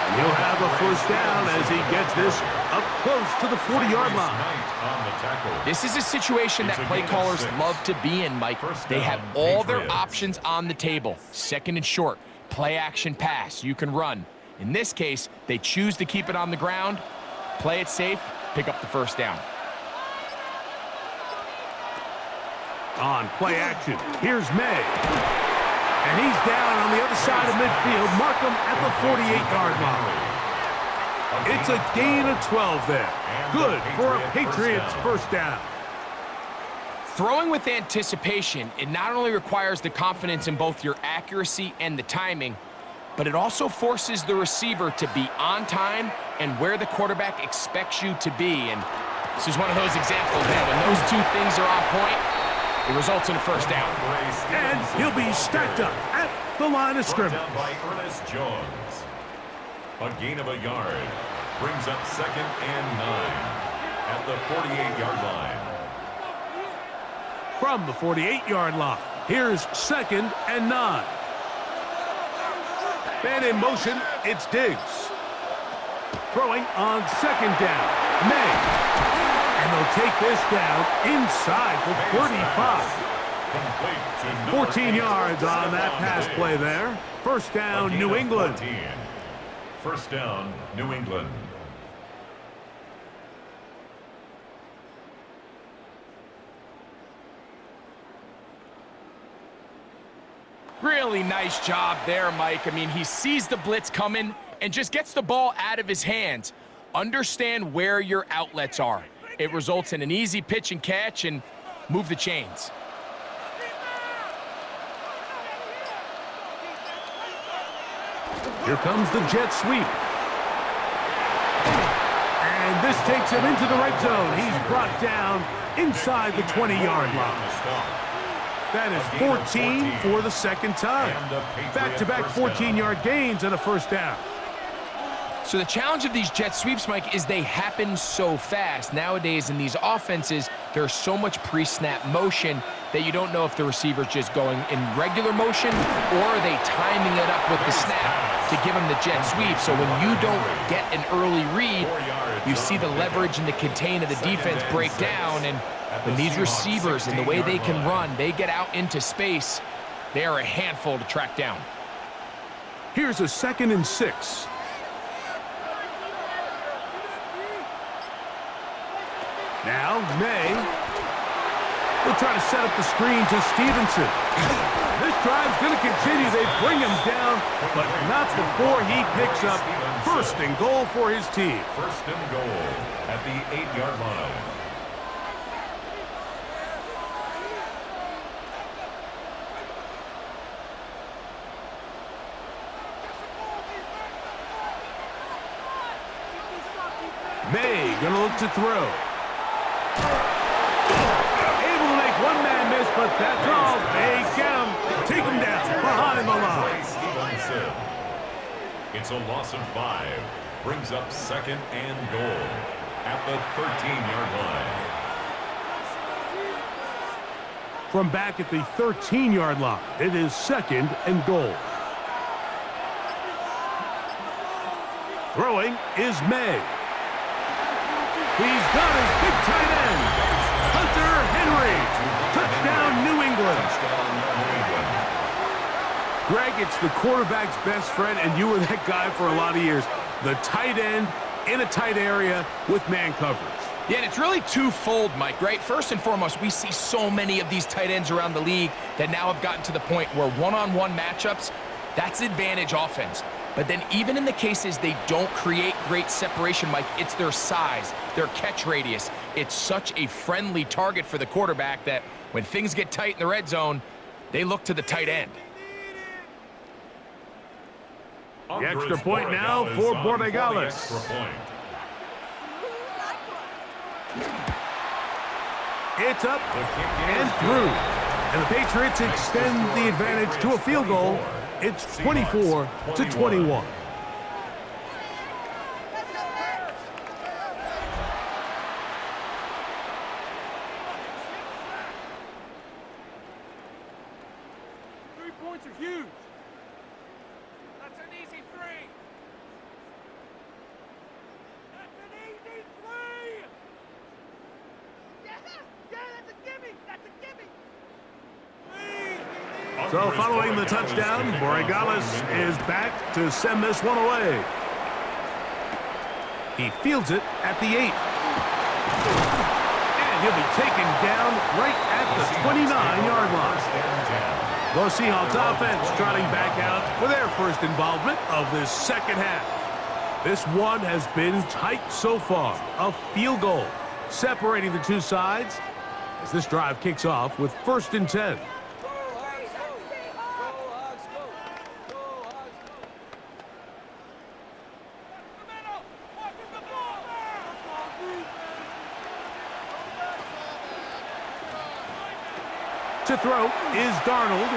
And he'll have a first down as he gets this up close to the 40-yard line. This is a situation that play callers love to be in, Mike. They have all their options on the table. 2nd and short, play action pass, you can run. In this case, they choose to keep it on the ground, play it safe, pick up the first down. On play action, here's May. And he's down on the other side of midfield. Mark him at the 48-yard line. It's a gain of 12 there. Good for a Patriots first down. Throwing with anticipation, it not only requires the confidence in both your accuracy and the timing, but it also forces the receiver to be on time and where the quarterback expects you to be. And this is one of those examples, man. When those two things are on point, it results in a first down. And he'll be stacked up at the line of scrimmage. Down by Ernest Jones. A gain of a yard. Brings up 2nd and 9 at the 48-yard line. From the 48-yard line, here's 2nd and 9. And in motion, it's Diggs. Throwing on 2nd down, May. And they'll take this down inside the 35. 14 yards on that pass play there. First down, New England. First down, New England. Really nice job there, Mike. I mean, he sees the blitz coming and just gets the ball out of his hands. Understand where your outlets are. It results in an easy pitch and catch and move the chains. Here comes the jet sweep. And this takes him into the red zone. He's brought down inside the 20-yard line. That is 14 for the second time. Back-to-back 14-yard gains and a first down. So the challenge of these jet sweeps, Mike, is they happen so fast. Nowadays in these offenses, there's so much pre-snap motion that you don't know if the receiver's just going in regular motion or are they timing it up with the snap to give them the jet sweep. So when you don't get an early read, you see the leverage and the contain of the defense break down, and When these receivers and the way they can run, they get out into space, they are a handful to track down. Here's a 2nd and 6. Now, May will try to set up the screen to Stevenson. This drive's going to continue. They bring him down, but not before he picks up 1st and goal for his team. 1st and goal at the 8-yard line. May gonna look to throw. Able to make one man miss, but that's all. They get him, take him down behind the line. It's a loss of 5. Brings up 2nd and goal at the 13-yard line. From back at the 13-yard line, it is 2nd and goal. Throwing is May. He's got his big tight end, Hunter Henry. Touchdown, New England. Greg, it's the quarterback's best friend, and you were that guy for a lot of years. The tight end in a tight area with man coverage. Yeah, and it's really twofold, Mike, right? First and foremost, we see so many of these tight ends around the league that now have gotten to the point where one-on-one matchups, that's advantage offense. But then even in the cases they don't create great separation, Mike, it's their size, their catch radius. It's such a friendly target for the quarterback that when things get tight in the red zone, they look to the tight end. The extra point now for Borregales. It's up and through. And the Patriots extend the advantage to a field goal. It's 24-21. Points are huge. That's an easy 3. That's an easy 3. Yeah, that's a gimme. That's a gimme. So following the touchdown, Borregales is back to send this one away. He fields it at the 8. And he'll be taken down right at the 29-yard line. The Seahawks offense trotting back out for their first involvement of this second half. This one has been tight so far. A field goal separating the two sides as this drive kicks off with 1st and 10. To throw is Darnold.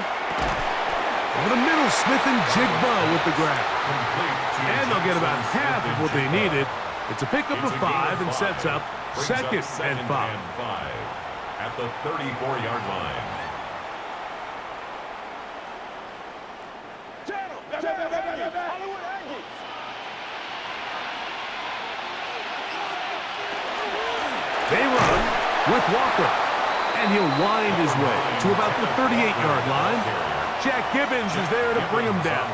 Over the middle, Smith and Jigba with the grab. And they'll get about half of what they needed. It's a pickup of 5 and sets up 2nd and 5. At the 34-yard line. They run with Walker. And he'll wind his way to about the 38-yard line. Jack Gibbons is there to bring him down.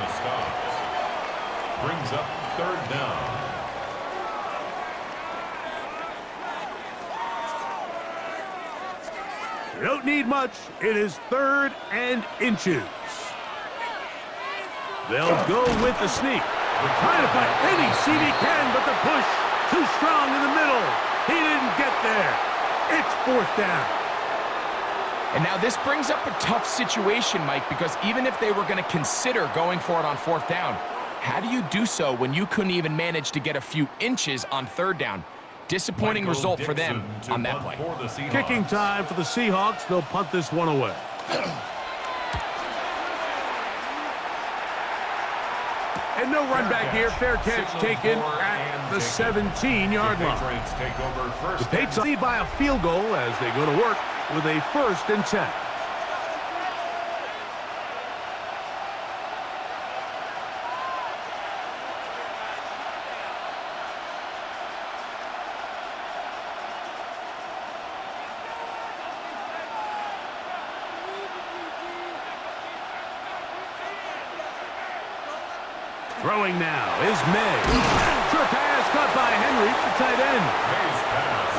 Brings up 3rd down. You don't need much. It is 3rd and inches. They'll go with the sneak. Trying to find any seam he can, but the push too strong in the middle. He didn't get there. It's 4th down. And now this brings up a tough situation, Mike, because even if they were going to consider going for it on 4th down, how do you do so when you couldn't even manage to get a few inches on 3rd down? Disappointing result for them on that play. Kicking time for the Seahawks. They'll punt this one away. And no run back here. Fair catch taken at the 17-yard line. The Patriots lead by a field goal as they go to work with a 1st and 10. Throwing now is May. Sure pass caught by Henry, the tight end.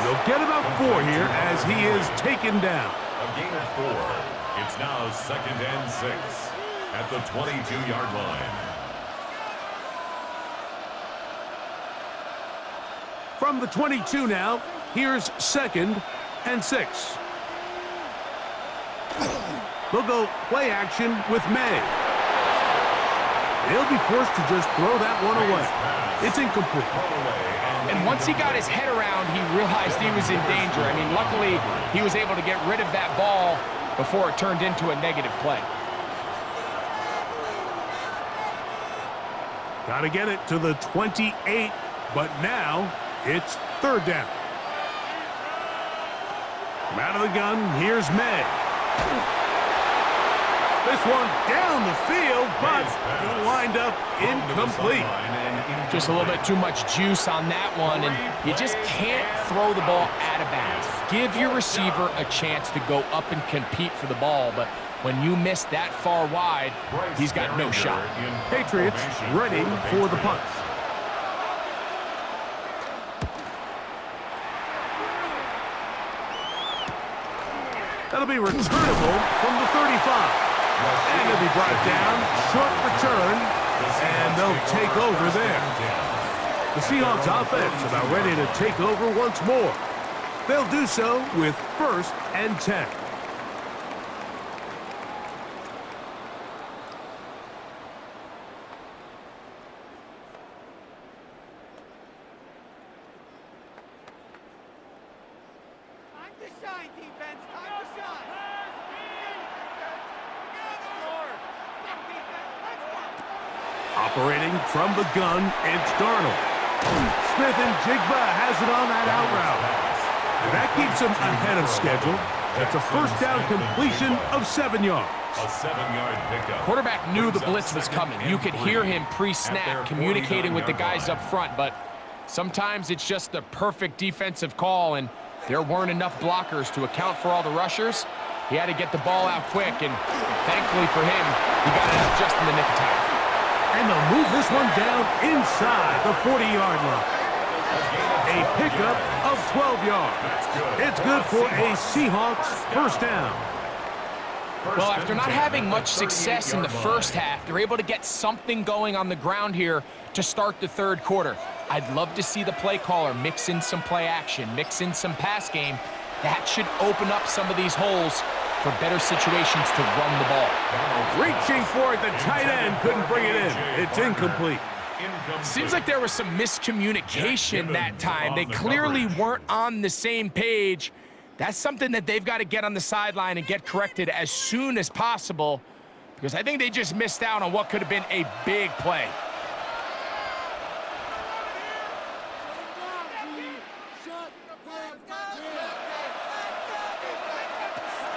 They'll get about 4 here as he is taken down. A gain of 4. It's now 2nd and 6 at the 22-yard line. From the 22 now, here's 2nd and 6. They'll go play action with May. They'll be forced to just throw that one away. It's incomplete. And once he got his head around, he realized he was in danger. I mean, luckily, he was able to get rid of that ball before it turned into a negative play. Got to get it to the 28, but now it's 3rd down. From out of the gun, here's May. This one down the field, but it'll wind up incomplete. Just a little bit too much juice on that one, and you just can't throw the ball out of bounds. Give your receiver a chance to go up and compete for the ball, but when you miss that far wide, he's got no shot. Patriots ready for the punt. That'll be returnable from the 35. And it'll be brought down, short return, and they'll take over there. The Seahawks offense about ready to take over once more. They'll do so with 1st and 10. Time to shine, defense. Time to shine. Operating from the gun, it's Darnold. Smith and Jigba has it on that out route. And that keeps him ahead of schedule. It's a 1st down completion of 7 yards. A 7-yard pickup. Quarterback knew the blitz was coming. You could hear him pre-snap communicating with the guys up front, but sometimes it's just the perfect defensive call, and there weren't enough blockers to account for all the rushers. He had to get the ball out quick, and thankfully for him, he got it out just in the nick of time. And they'll move this one down inside the 40-yard line. A pickup of 12 yards. It's good for a Seahawks 1st down. Well, after not having much success in the 1st half, they're able to get something going on the ground here to start the 3rd quarter. I'd love to see the play caller mix in some play action, mix in some pass game. That should open up some of these holes for better situations to run the ball. Reaching for it, the tight end couldn't bring it in. It's incomplete. Seems like there was some miscommunication that time. They clearly weren't on the same page. That's something that they've got to get on the sideline and get corrected as soon as possible, because I think they just missed out on what could have been a big play.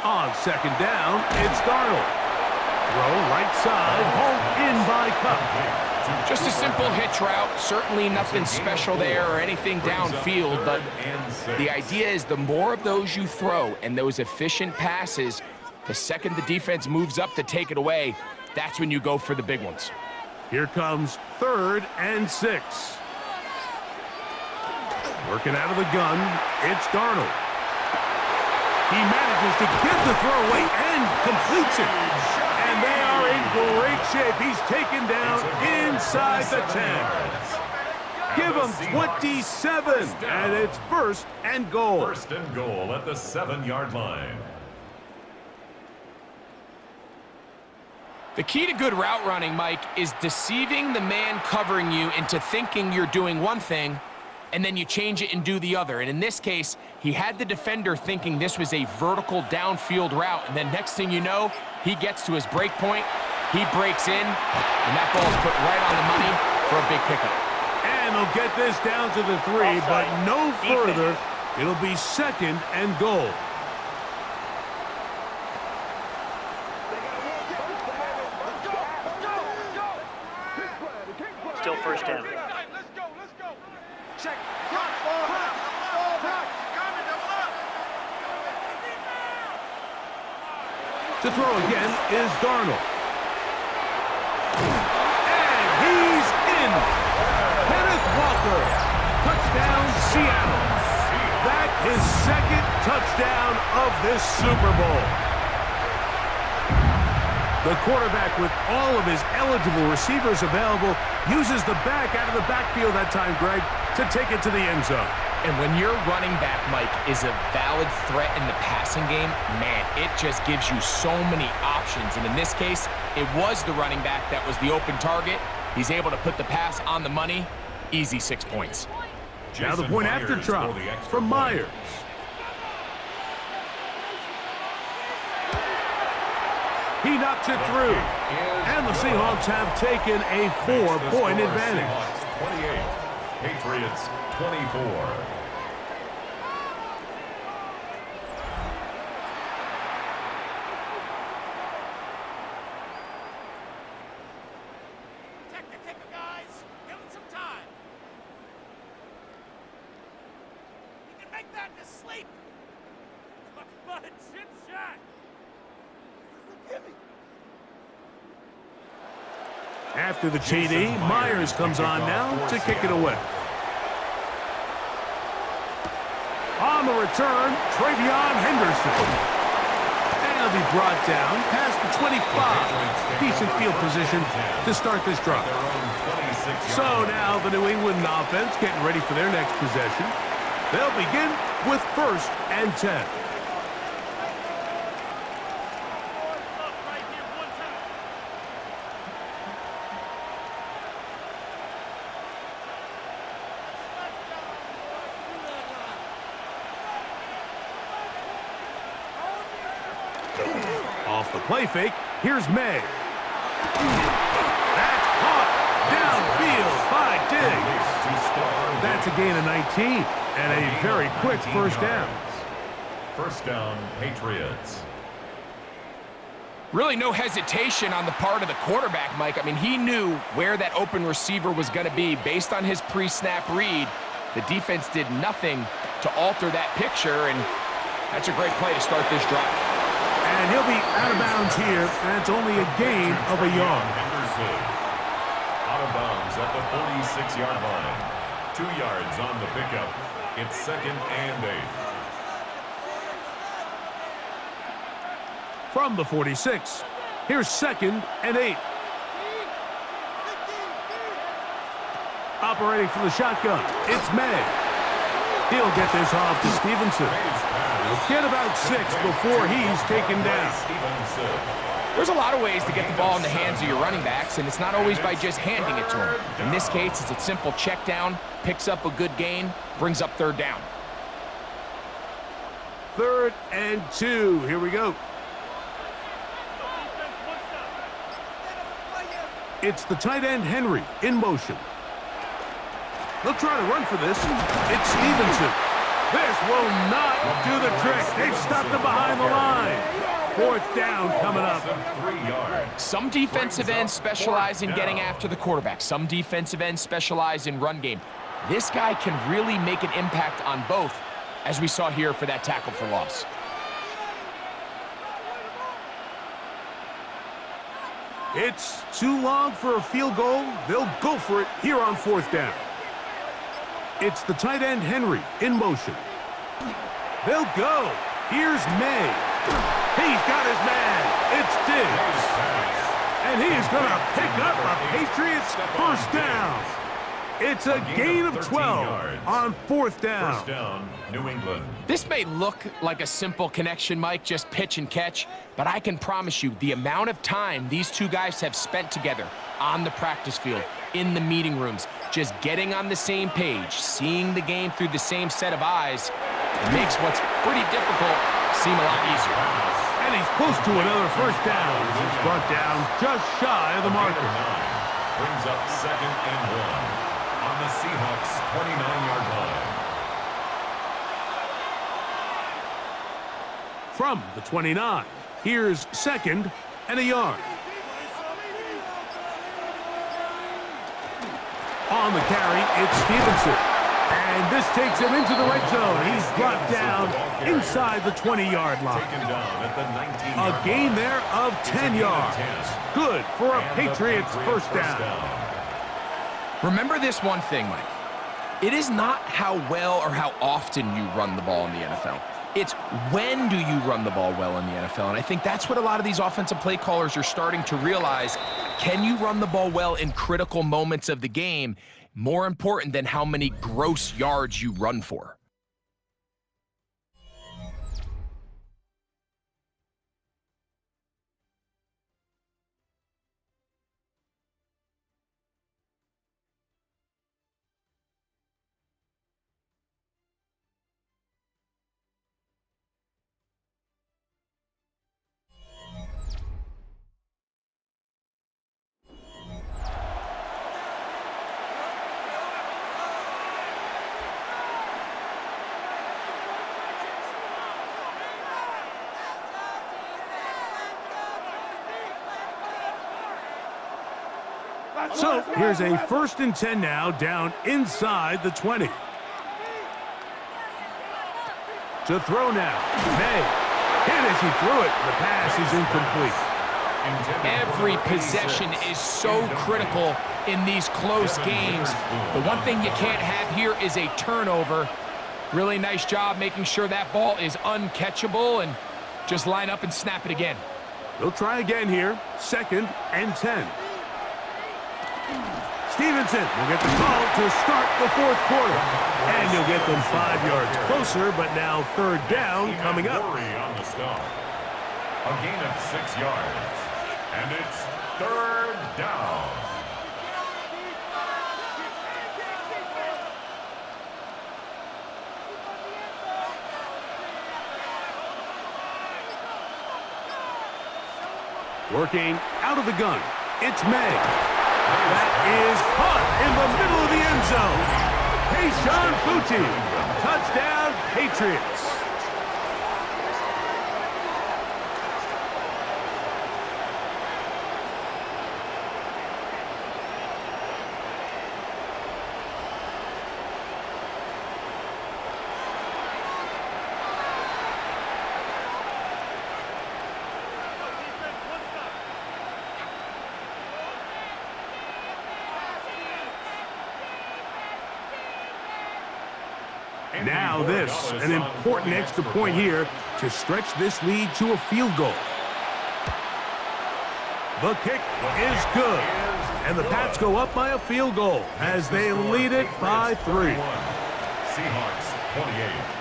On 2nd down, it's Darnold. Throw right side, home in by Cup. Just a simple hitch route. Certainly nothing special there or anything downfield, but the idea is the more of those you throw and those efficient passes, the second the defense moves up to take it away, that's when you go for the big ones. Here comes 3rd and 6. Working out of the gun, it's Darnold. He manages to get the throw away and completes it. And they are in great shape. He's taken down inside the 10. Give him 27, and it's 1st and goal. 1st and goal at the 7-yard line. The key to good route running, Mike, is deceiving the man covering you into thinking you're doing one thing, and then you change it and do the other. And in this case, he had the defender thinking this was a vertical downfield route, and then next thing you know, he gets to his break point, he breaks in, and that ball's put right on the money for a big pickup. And they'll get this down to the 3, but no further. It'll be 2nd and goal. Still 1st down. To throw again is Darnold. And he's Seattle. That his second touchdown of this Super Bowl. The quarterback, with all of his eligible receivers available, uses the back out of the backfield that time, Greg, to take it to the end zone. And when your running back, Mike, is a valid threat in the passing game, man, it just gives you so many options. And in this case, it was the running back that was the open target. He's able to put the pass on the money. Easy 6 points. Now the point after try from Myers. He knocks it through. And the Seahawks have taken a 4-point advantage. Seahawks 28, Patriots 24. Protect the kicker, guys. Give him some time. You can make that to sleep. Talk about a chip shot. After the TD, Myers comes on now to kick it away. On the return, Travion Henderson. And he'll be brought down past the 25. Decent field position to start this drive. So now the New England offense getting ready for their next possession. They'll begin with 1st and 10. Off the play fake, here's May. That's caught downfield by Diggs. That's a gain of 19 and a very quick first down. First down, Patriots. Really no hesitation on the part of the quarterback, Mike. I mean, he knew where that open receiver was going to be based on his pre-snap read. The defense did nothing to alter that picture, and that's a great play to start this drive. And he'll be out of bounds here, and it's only a gain of a yard. Henderson out of bounds at the 46-yard line. 2 yards on the pickup. It's 2nd and 8. From the 46, here's 2nd and 8. Operating from the shotgun, it's May. He'll get this off to Stevenson. He'll get about 6 before he's taken down. There's a lot of ways to get the ball in the hands of your running backs, and it's not always by just handing it to them. In this case, it's a simple check down, picks up a good gain, brings up 3rd down. 3rd and 2. Here we go. It's the tight end Henry in motion. They'll try to run for this. It's Stevenson. This will not do the trick. They've stopped him behind the line. 4th down coming up. 3 yards. Some defensive ends specialize in getting after the quarterback. Some defensive ends specialize in run game. This guy can really make an impact on both, as we saw here for that tackle for loss. It's too long for a field goal. They'll go for it here on 4th down. It's the tight end Henry in motion. They'll go. Here's May. He's got his man. It's Diggs. And he is going to pick up a Patriots first down. It's a gain of 12 on 4th down. First down, New England. This may look like a simple connection, Mike, just pitch and catch, but I can promise you the amount of time these two guys have spent together on the practice field, in the meeting rooms, just getting on the same page, seeing the game through the same set of eyes, it makes what's pretty difficult seem a lot easier. And he's close to another first down. He's brought down just shy of the marker. Brings up 2nd and 1 on the Seahawks 29-yard line. From the 29, here's 2nd and a yard. On the carry, it's Stevenson. And this takes him into the red zone. He's brought down inside the 20-yard line. A gain there of 10 yards. Good for a Patriots first down. Remember this one thing, Mike. It is not how well or how often you run the ball in the NFL. It's when do you run the ball well in the NFL, and I think that's what a lot of these offensive play callers are starting to realize. Can you run the ball well in critical moments of the game? More important than how many gross yards you run for. So here's a 1st and 10 now, down inside the 20. To throw now. May hit as he threw it. The pass is incomplete. Every possession is so critical in these close games. The one thing you can't have here is a turnover. Really nice job making sure that ball is uncatchable, and just line up and snap it again. They'll try again here. 2nd and 10. Stevenson will get the call to start the 4th quarter. And he'll get them 5 yards closer, but now 3rd down coming up. On the stop. A gain of 6 yards. And it's 3rd down. Working out of the gun. It's May. That is caught in the middle of the end zone. Kayshon Boutte. Touchdown, Patriots. Now this, an important extra point here to stretch this lead to a field goal. The kick is good, and the Pats go up by a field goal as they lead it by 3. Seahawks 28.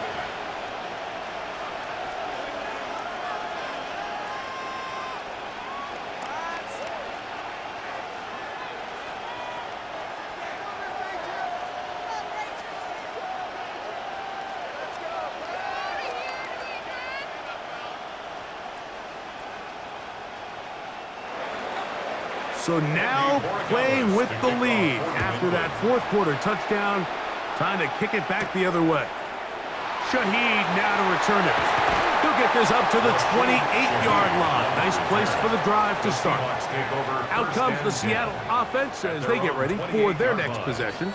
So now playing with the lead after that 4th quarter touchdown. Time to kick it back the other way. Shaheed now to return it. He'll get this up to the 28-yard line. Nice place for the drive to start. Out comes the Seattle offense as they get ready for their next possession.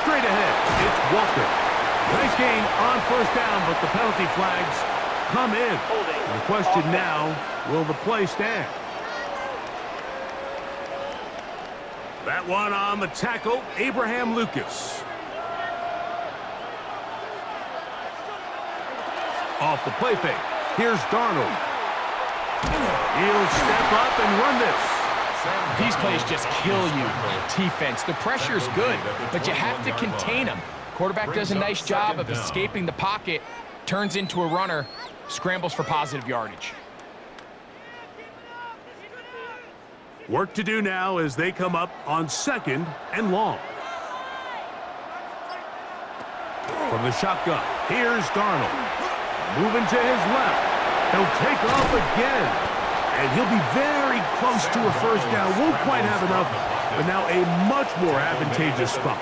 Straight ahead, it's Walker. Nice gain on 1st down, but the penalty flags come in. And the question now, will the play stand? That one on the tackle, Abraham Lucas. Off the play fake, here's Darnold. He'll step up and run this. These plays just kill you. Defense, the pressure's good, but you have to contain them. Quarterback does a nice job of escaping the pocket, turns into a runner, scrambles for positive yardage. Work to do now as they come up on 2nd and long. From the shotgun, here's Darnold. Moving to his left. He'll take off again. And he'll be very close to a 1st down. Won't quite have enough, but now a much more advantageous spot.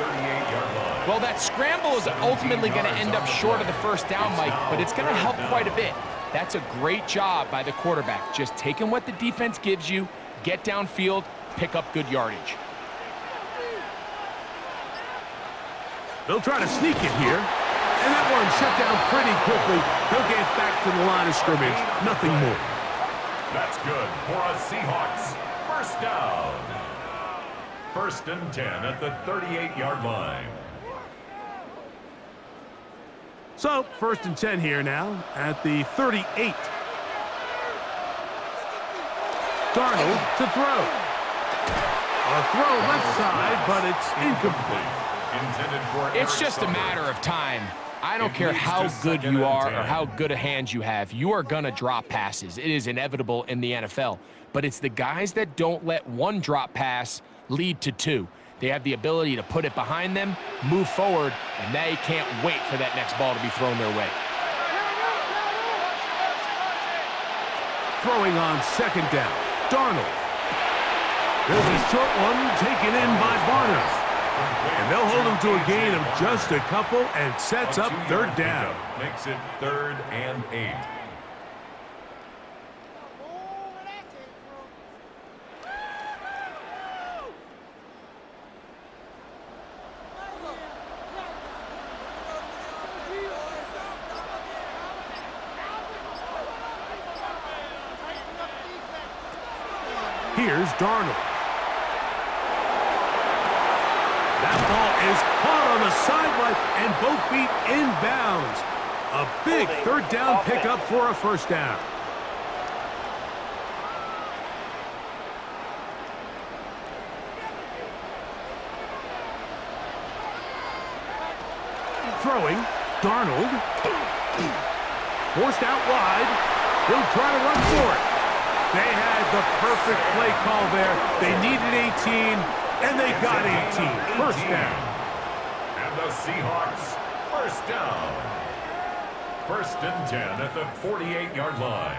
Well, that scramble is ultimately going to end up short of the 1st down, Mike, but it's going to help quite a bit. That's a great job by the quarterback, just taking what the defense gives you, get downfield, pick up good yardage. They'll try to sneak it here. And that one shut down pretty quickly. He'll get back to the line of scrimmage. Nothing more. That's good for a Seahawks first down. 1st and 10 at the 38-yard line. So, 1st and 10 here now at the 38. Darnold to throw. A throw left side, but it's incomplete. Intended for It's just a matter of time. I don't care how good you are or how good a hand you have. You are going to drop passes. It is inevitable in the NFL. But it's the guys that don't let one drop pass lead to two. They have the ability to put it behind them, move forward, and they can't wait for that next ball to be thrown their way. Throwing on 2nd down. Darnold. There's a short one taken in by Barner. And they'll hold him to a gain of just a couple and sets up 3rd down. Makes it 3rd and 8. Here's Darnold. That ball is caught on the sideline and both feet inbounds. A big 3rd down pickup for a 1st down. Throwing, Darnold. Forced out wide. He'll try to run for it. They had the perfect play call there. They needed 18, and they got 18. 1st down. And the Seahawks, 1st down. 1st and 10 at the 48-yard line.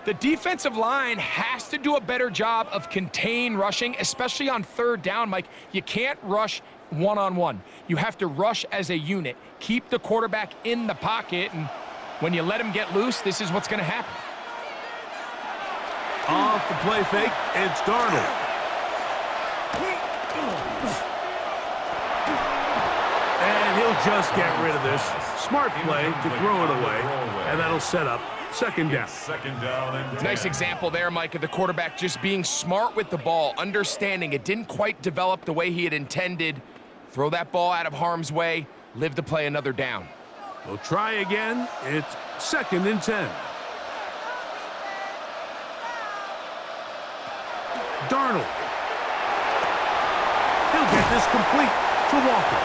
The defensive line has to do a better job of contain rushing, especially on 3rd down, Mike. You can't rush one-on-one. You have to rush as a unit. Keep the quarterback in the pocket, and when you let him get loose, this is what's going to happen. Off the play fake, it's Darnold. And he'll just get rid of this. Smart play to throw it away, and that'll set up 2nd down. 2nd down and 10. Nice example there, Mike, of the quarterback just being smart with the ball, understanding it didn't quite develop the way he had intended. Throw that ball out of harm's way, live to play another down. We'll try again. It's 2nd and 10. Darnold. He'll get this complete to Walker.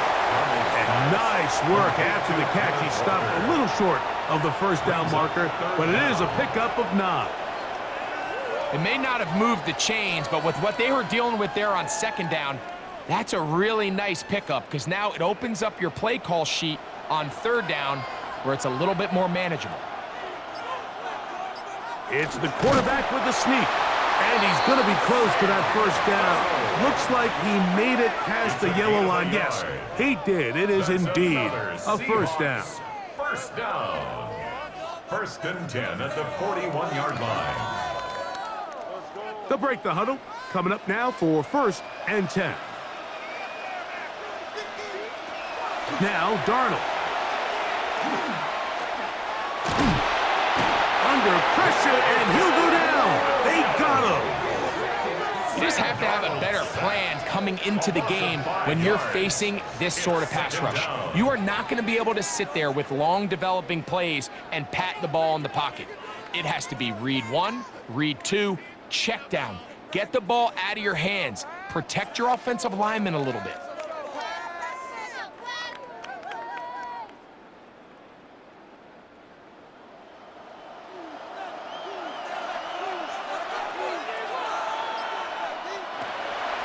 And nice work after the catch. He stopped a little short of the 1st down marker, but it is a pickup of 9. It may not have moved the chains, but with what they were dealing with there on 2nd down, that's a really nice pickup because now it opens up your play call sheet on 3rd down where it's a little bit more manageable. It's the quarterback with the sneak. And he's going to be close to that 1st down. Looks like he made it past the yellow line. Yes, he did. It is indeed a 1st down. 1st down. 1st and 10 at the 41-yard line. They'll break the huddle. Coming up now for 1st and 10. Now Darnold. Under pressure, and he'll go down. They got him. You just have to have a better plan coming into the game when you're facing this sort of pass rush. You are not going to be able to sit there with long developing plays and pat the ball in the pocket. It has to be read 1, read 2, check down. Get the ball out of your hands. Protect your offensive lineman a little bit.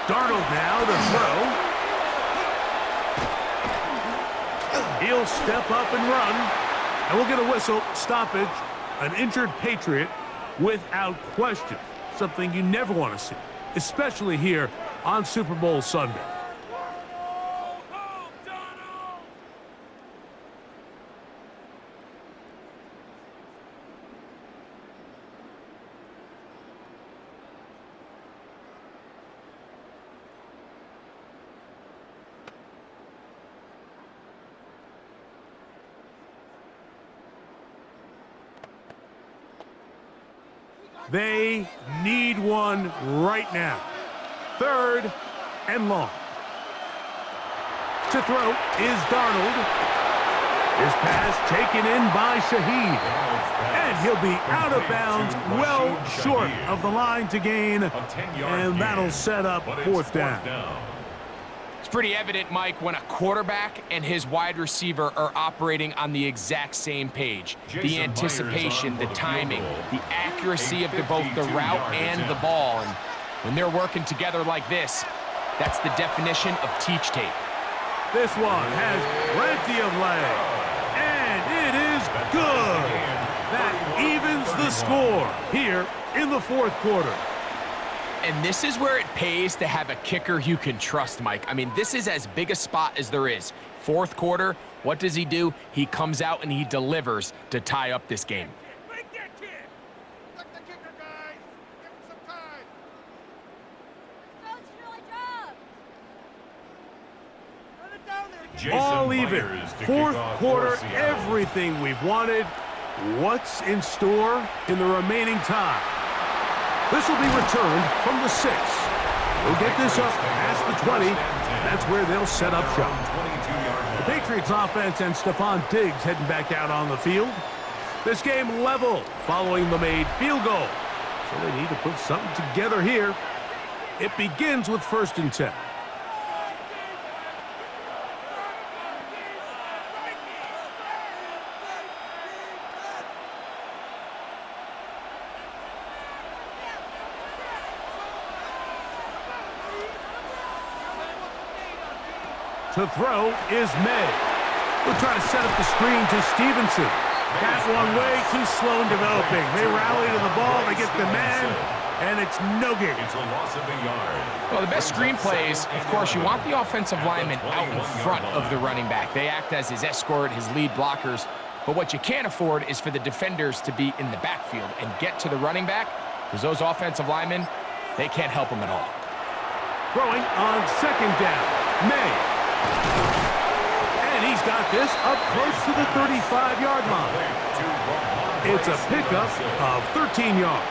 Darnold now to throw. He'll step up and run. And we'll get a whistle, stoppage, an injured Patriot without question. Something you never want to see, especially here on Super Bowl Sunday. They need one right now. 3rd and long. To throw is Darnold. His pass taken in by Shaheed. And he'll be out of bounds, well short of the line to gain. And that'll set up 4th down. It's pretty evident, Mike, when a quarterback and his wide receiver are operating on the exact same page. The anticipation, the timing, the accuracy of both the route and the ball. And when they're working together like this, that's the definition of teach tape. This one has plenty of leg. And it is good. That evens the score here in the 4th quarter. And this is where it pays to have a kicker you can trust, Mike. I mean, this is as big a spot as there is. 4th quarter, what does he do? He comes out and he delivers to tie up this game. Break that kid! Let the kicker, guys! Give him some time! Run it down there! All even. 4th quarter, everything we've wanted. What's in store in the remaining time? This will be returned from the 6. We'll get this up past the 20. That's where they'll set up shop. The Patriots offense and Stephon Diggs heading back out on the field. This game level following the made field goal. So they need to put something together here. It begins with 1st and 10. To throw is May. We'll try to set up the screen to Stevenson. That one way too slow in developing. They rally to the ball, they get the man, and it's no gain. It's a loss of a yard. Well, the best screen plays, of course, you want the offensive lineman out in front of the running back. They act as his escort, his lead blockers. But what you can't afford is for the defenders to be in the backfield and get to the running back, because those offensive linemen, they can't help them at all. Throwing on 2nd down, May. And he's got this up close to the 35-yard line. It's a pickup of 13 yards.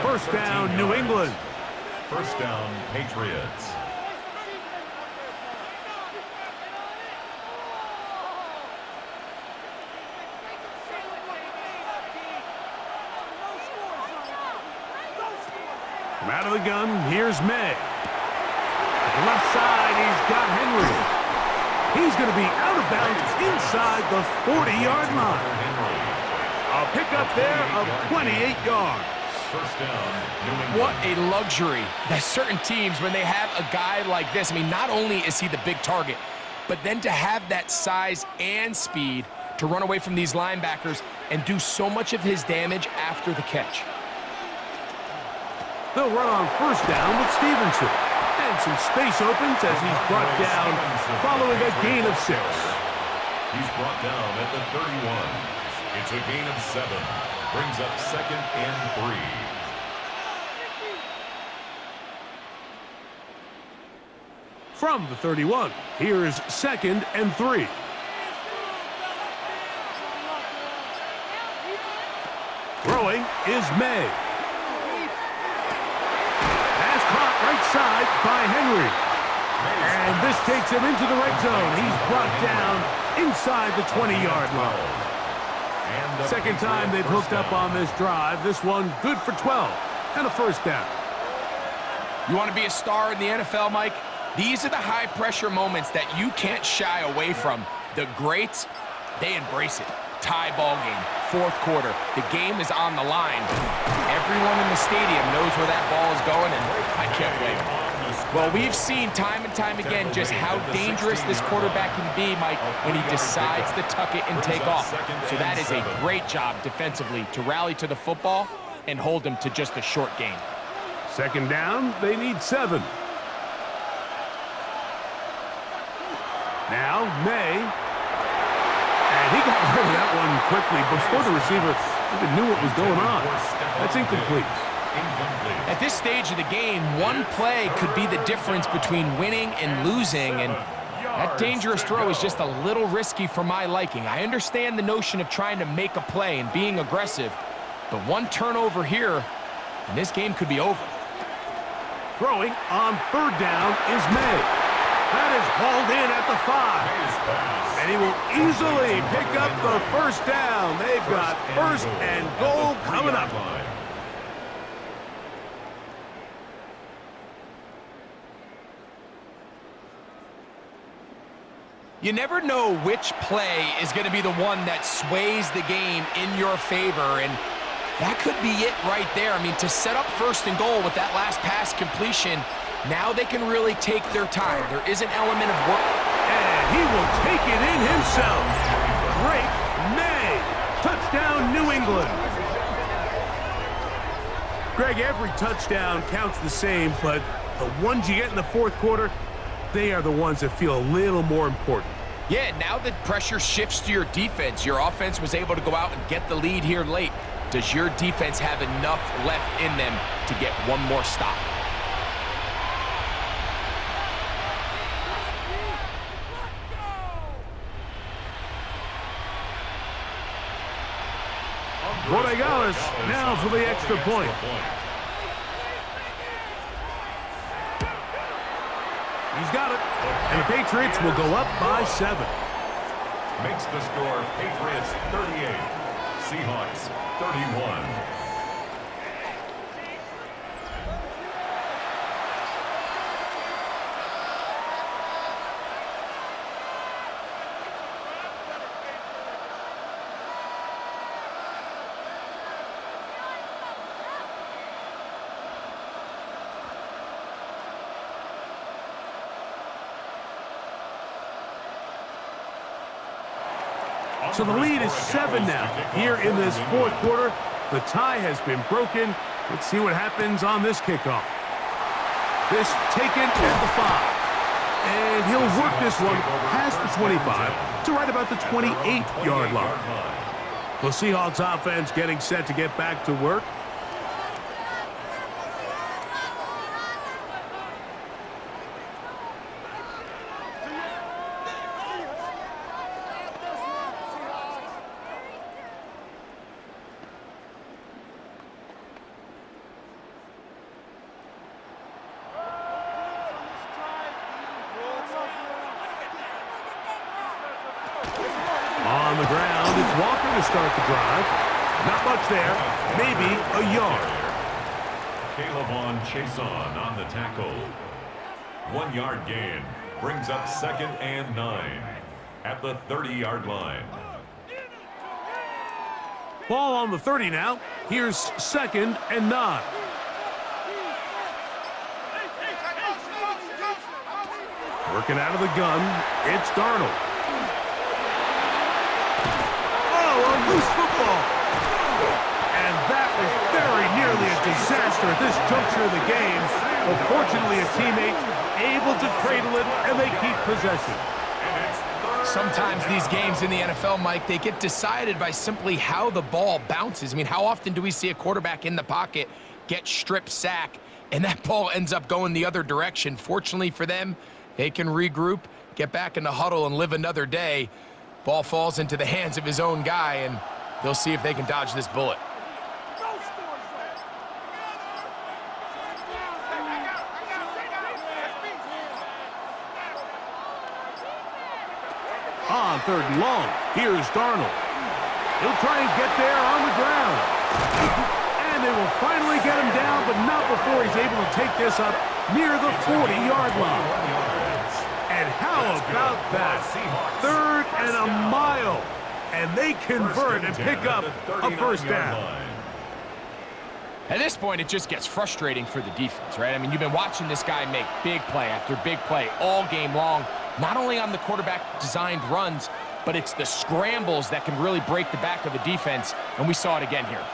1st down, New England. 1st down, Patriots. From out of the gun, here's May. To the left side, he's got Henry. He's going to be out of bounds inside the 40-yard line. A pickup there of 28 yards. 1st down, New England. What a luxury that certain teams, when they have a guy like this, I mean, not only is he the big target, but then to have that size and speed to run away from these linebackers and do so much of his damage after the catch. They'll run on 1st down with Stevenson. And some space opens as he's brought down following a gain of 6. He's brought down at the 31. It's a gain of 7. Brings up 2nd and 3. From the 31, here's 2nd and 3. Throwing is May. Right side by Henry. And this takes him into the red zone. He's brought down inside the 20-yard line. 2nd time they've hooked up on this drive. This one good for 12 and a 1st down. You want to be a star in the NFL, Mike? These are the high-pressure moments that you can't shy away from. The greats, they embrace it. Tie ball game, 4th quarter. The game is on the line. Everyone in the stadium knows where that ball is going, and I can't wait. Well, we've seen time and time again just how dangerous this quarterback can be, Mike, when he decides to tuck it and take off. So that is a great job defensively to rally to the football and hold him to just a short gain. 2nd down, they need 7. Now, May. And he got rid of that one quickly before the receiver even knew what was going on. That's incomplete. At this stage of the game, one play could be the difference between winning and losing, and that dangerous throw is just a little risky for my liking. I understand the notion of trying to make a play and being aggressive, but one turnover here, and this game could be over. Throwing on third down is May. That is hauled in at the 5. And he will easily pick up the first down. They've got first and goal coming up. You never know which play is going to be the one that sways the game in your favor, and that could be it right there. I mean, to set up first and goal with that last pass completion, now they can really take their time. There is an element of work. And he will take it in himself. Drake May. Touchdown, New England. Greg, every touchdown counts the same, but the ones you get in the fourth quarter, they are the ones that feel a little more important. Yeah, now the pressure shifts to your defense. Your offense was able to go out and get the lead here late. Does your defense have enough left in them to get one more stop? Borregales now for the extra point. He's got it. And the Patriots will go up by 7. Makes the score Patriots 38, Seahawks 31. So the lead is 7 now. Here in this fourth quarter, the tie has been broken. Let's see what happens on this kickoff. This taken at the 5. And he'll work this one past the 25 to right about the 28-yard line. The Seahawks offense getting set to get back to work. On the ground, it's Walker to start the drive. Not much there, maybe a yard. Caleb Chason on the tackle. 1 yard gain brings up 2nd and 9 at the 30-yard line. Ball on the 30 now. Here's 2nd and 9. Working out of the gun, it's Darnold. Loose football. And that was very nearly a disaster at this juncture of the game. But fortunately, a teammate able to cradle it, and they keep possession. Sometimes these games in the NFL, Mike, they get decided by simply how the ball bounces. I mean, how often do we see a quarterback in the pocket get strip sack, and that ball ends up going the other direction? Fortunately for them, they can regroup, get back in the huddle, and live another day. Ball falls into the hands of his own guy, and they'll see if they can dodge this bullet. On 3rd and long, here's Darnold. He'll try and get there on the ground. And they will finally get him down, but not before he's able to take this up near the 40-yard line. And how about that? 3rd and a mile. And they convert and pick up a first down. At this point, it just gets frustrating for the defense, right? I mean, you've been watching this guy make big play after big play all game long, not only on the quarterback-designed runs, but it's the scrambles that can really break the back of the defense, and we saw it again here.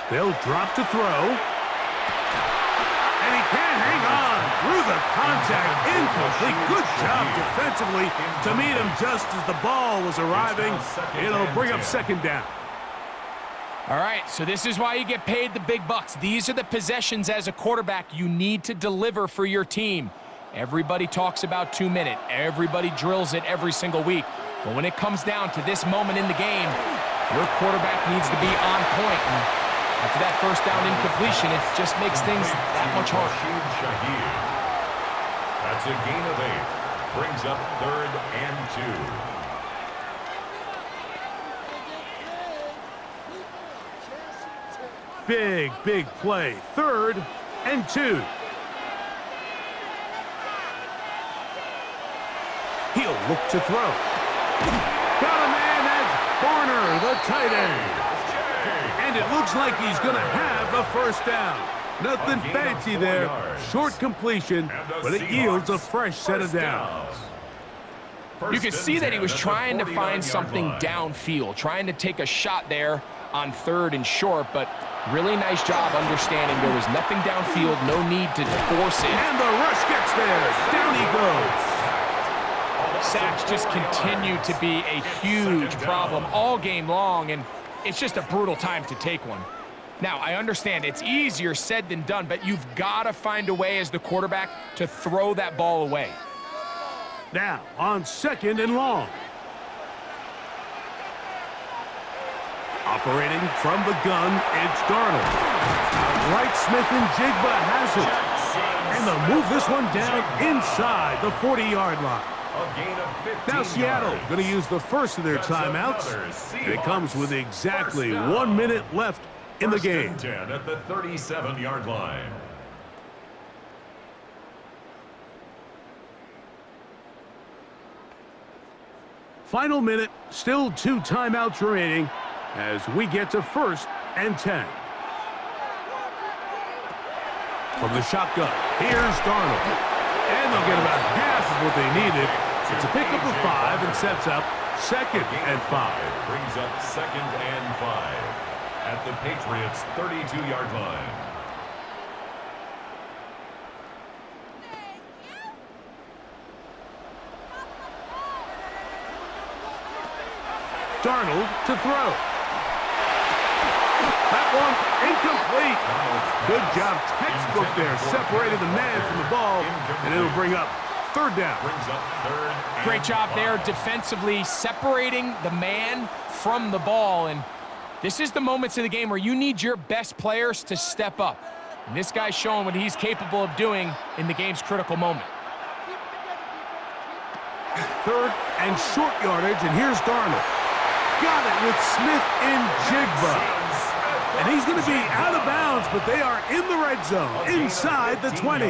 They'll drop to throw. And he can't hang on through the contact. Incomplete. Good job defensively to meet him just as the ball was arriving. It'll bring up 2nd down. All right, so this is why you get paid the big bucks. These are the possessions as a quarterback you need to deliver for your team. Everybody talks about 2-minute. Everybody drills it every single week. But when it comes down to this moment in the game, your quarterback needs to be on point. And After that first down incompletion, it just makes things that much harder. That's a gain of 8. Brings up 3rd and 2. Big play. 3rd and 2. He'll look to throw. Got a man, that's Barner, the tight end. And it looks like he's going to have a first down. Nothing fancy there. Short completion, but it yields a fresh set of downs. You can see that he was trying to find something downfield, trying to take a shot there on 3rd and short, but really nice job understanding there was nothing downfield, no need to force it. And the rush gets there. Down he goes. Sacks just continue to be a huge problem all game long, and it's just a brutal time to take one. Now, I understand it's easier said than done, but you've got to find a way as the quarterback to throw that ball away. Now, on 2nd and long. Operating from the gun, it's Darnold. Right, Smith and Jigba has it. And they'll move this one down inside the 40-yard line. Now Seattle going to use the first of their timeouts. And it comes with exactly 1 minute left in the game. 10 at the 37-yard line. Final minute, still 2 timeouts remaining as we get to 1st and 10. From the shotgun, here's Darnold. And they'll get about half of what they needed. It's a pickup of 5 and sets up 2nd and 5. Brings up 2nd and 5 at the Patriots' 32-yard line. Darnold to throw. That one incomplete. Good job, textbook there, separating the man from the ball, and it'll bring up 3rd down. Great job there defensively, separating the man from the ball, and this is the moments of the game where you need your best players to step up. And this guy's showing what he's capable of doing in the game's critical moment. 3rd and short yardage, and here's Darnold. Got it with Smith and Jigba. And he's going to be out of bounds, but they are in the red zone, inside the 20.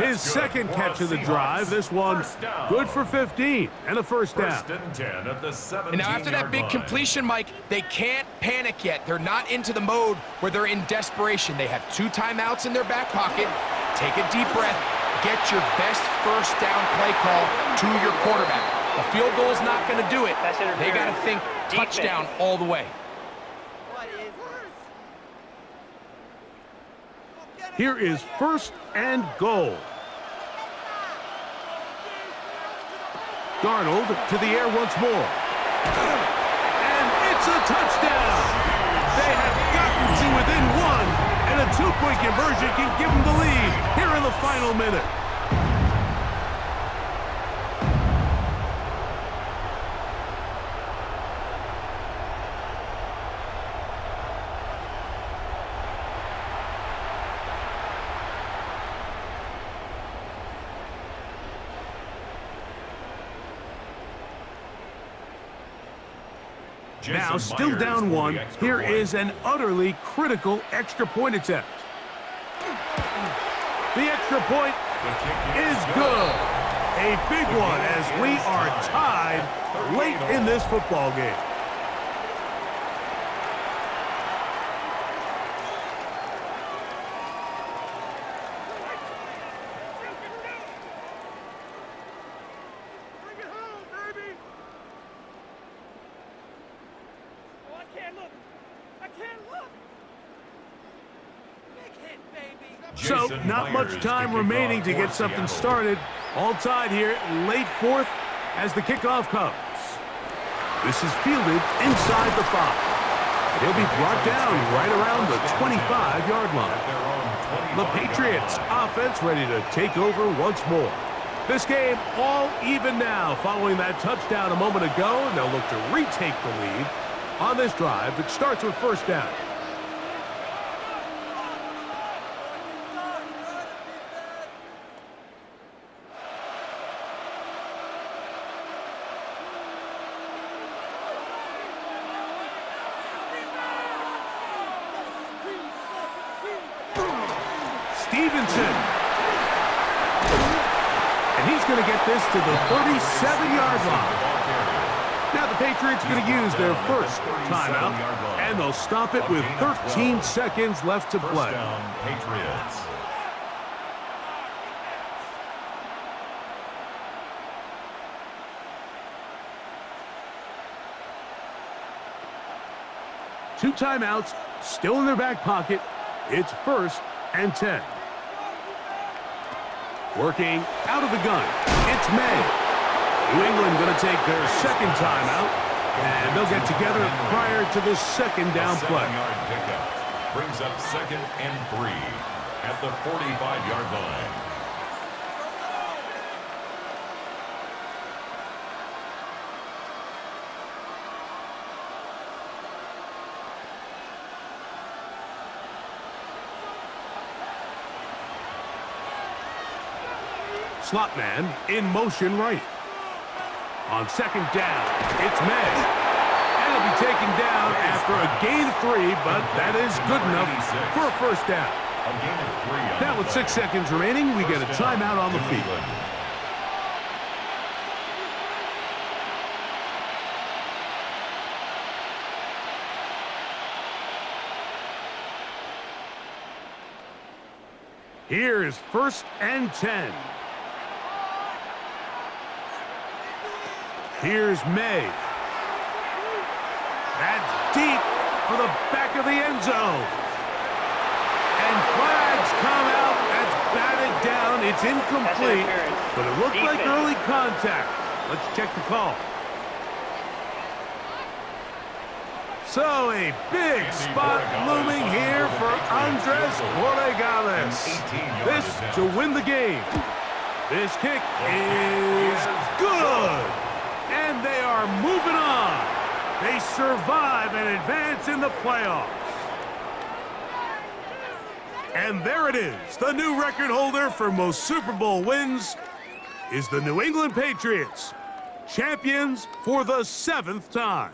His 2nd catch of the drive. This one good for 15 and a first down. And now after that big completion, Mike, they can't panic yet. They're not into the mode where they're in desperation. They have 2 timeouts in their back pocket. Take a deep breath. Get your best first down play call to your quarterback. A field goal is not going to do it. They got to think touchdown all the way. Here is 1st and goal. Darnold to the air once more. And it's a touchdown. They have gotten to within 1, and a 2-point conversion can give them the lead here in the final minute. Now, still down 1, here is an utterly critical extra point attempt. The extra point is good. A big one as we are tied late in this football game. So, not much time remaining to get something started. All tied here, late 4th as the kickoff comes. This is fielded inside the 5. He'll be brought down right around the 25-yard line. The Patriots offense ready to take over once more. This game all even now following that touchdown a moment ago, and they'll look to retake the lead on this drive that starts with 1st down. Stevenson. And he's going to get this to the 37-yard line. Now the Patriots going to use their first timeout, and they'll stop it with 13 seconds left to play. First down, Patriots. Two timeouts still in their back pocket. It's 1st and 10. Working out of the gun. It's May. New England going to take their second timeout, and they'll get together prior to the second down play. 7-yard pickup brings up 2nd and 3 at the 45-yard line. Slot man in motion right. On 2nd down, it's May. And he'll be taken down after a gain of 3, but that is good enough for a 1st down. A gain of 3 on Now the with play. 6 seconds remaining, we get a First down, timeout on the New field. England. Here's 1st and 10. Here's May. That's deep for the back of the end zone. And flags come out. That's batted down. It's incomplete, but it looked like early contact. Let's check the call. So a big spot looming here for Andres Borregales. This to win the game. This kick is good. And they are moving on. They survive and advance in the playoffs. And there it is. The new record holder for most Super Bowl wins is the New England Patriots, champions for the 7th time.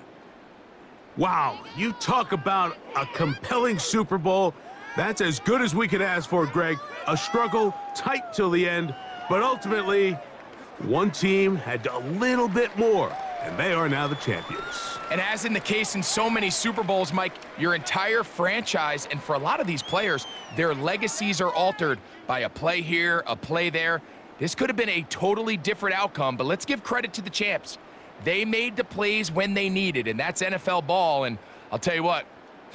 Wow, you talk about a compelling Super Bowl. That's as good as we could ask for, Greg. A struggle, tight till the end, but ultimately, one team had a little bit more, and they are now the champions. And as in the case in so many Super Bowls, Mike, your entire franchise, and for a lot of these players, their legacies are altered by a play here, a play there. This could have been a totally different outcome, but let's give credit to the champs. They made the plays when they needed, and that's NFL ball, and I'll tell you what,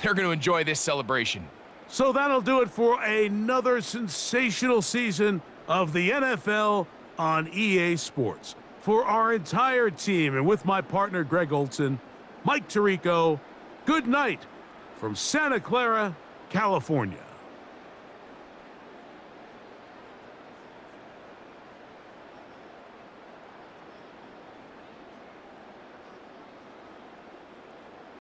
they're going to enjoy this celebration. So that'll do it for another sensational season of the NFL on EA Sports. For our entire team and with my partner Greg Olson, Mike Tirico, good night from Santa Clara, California.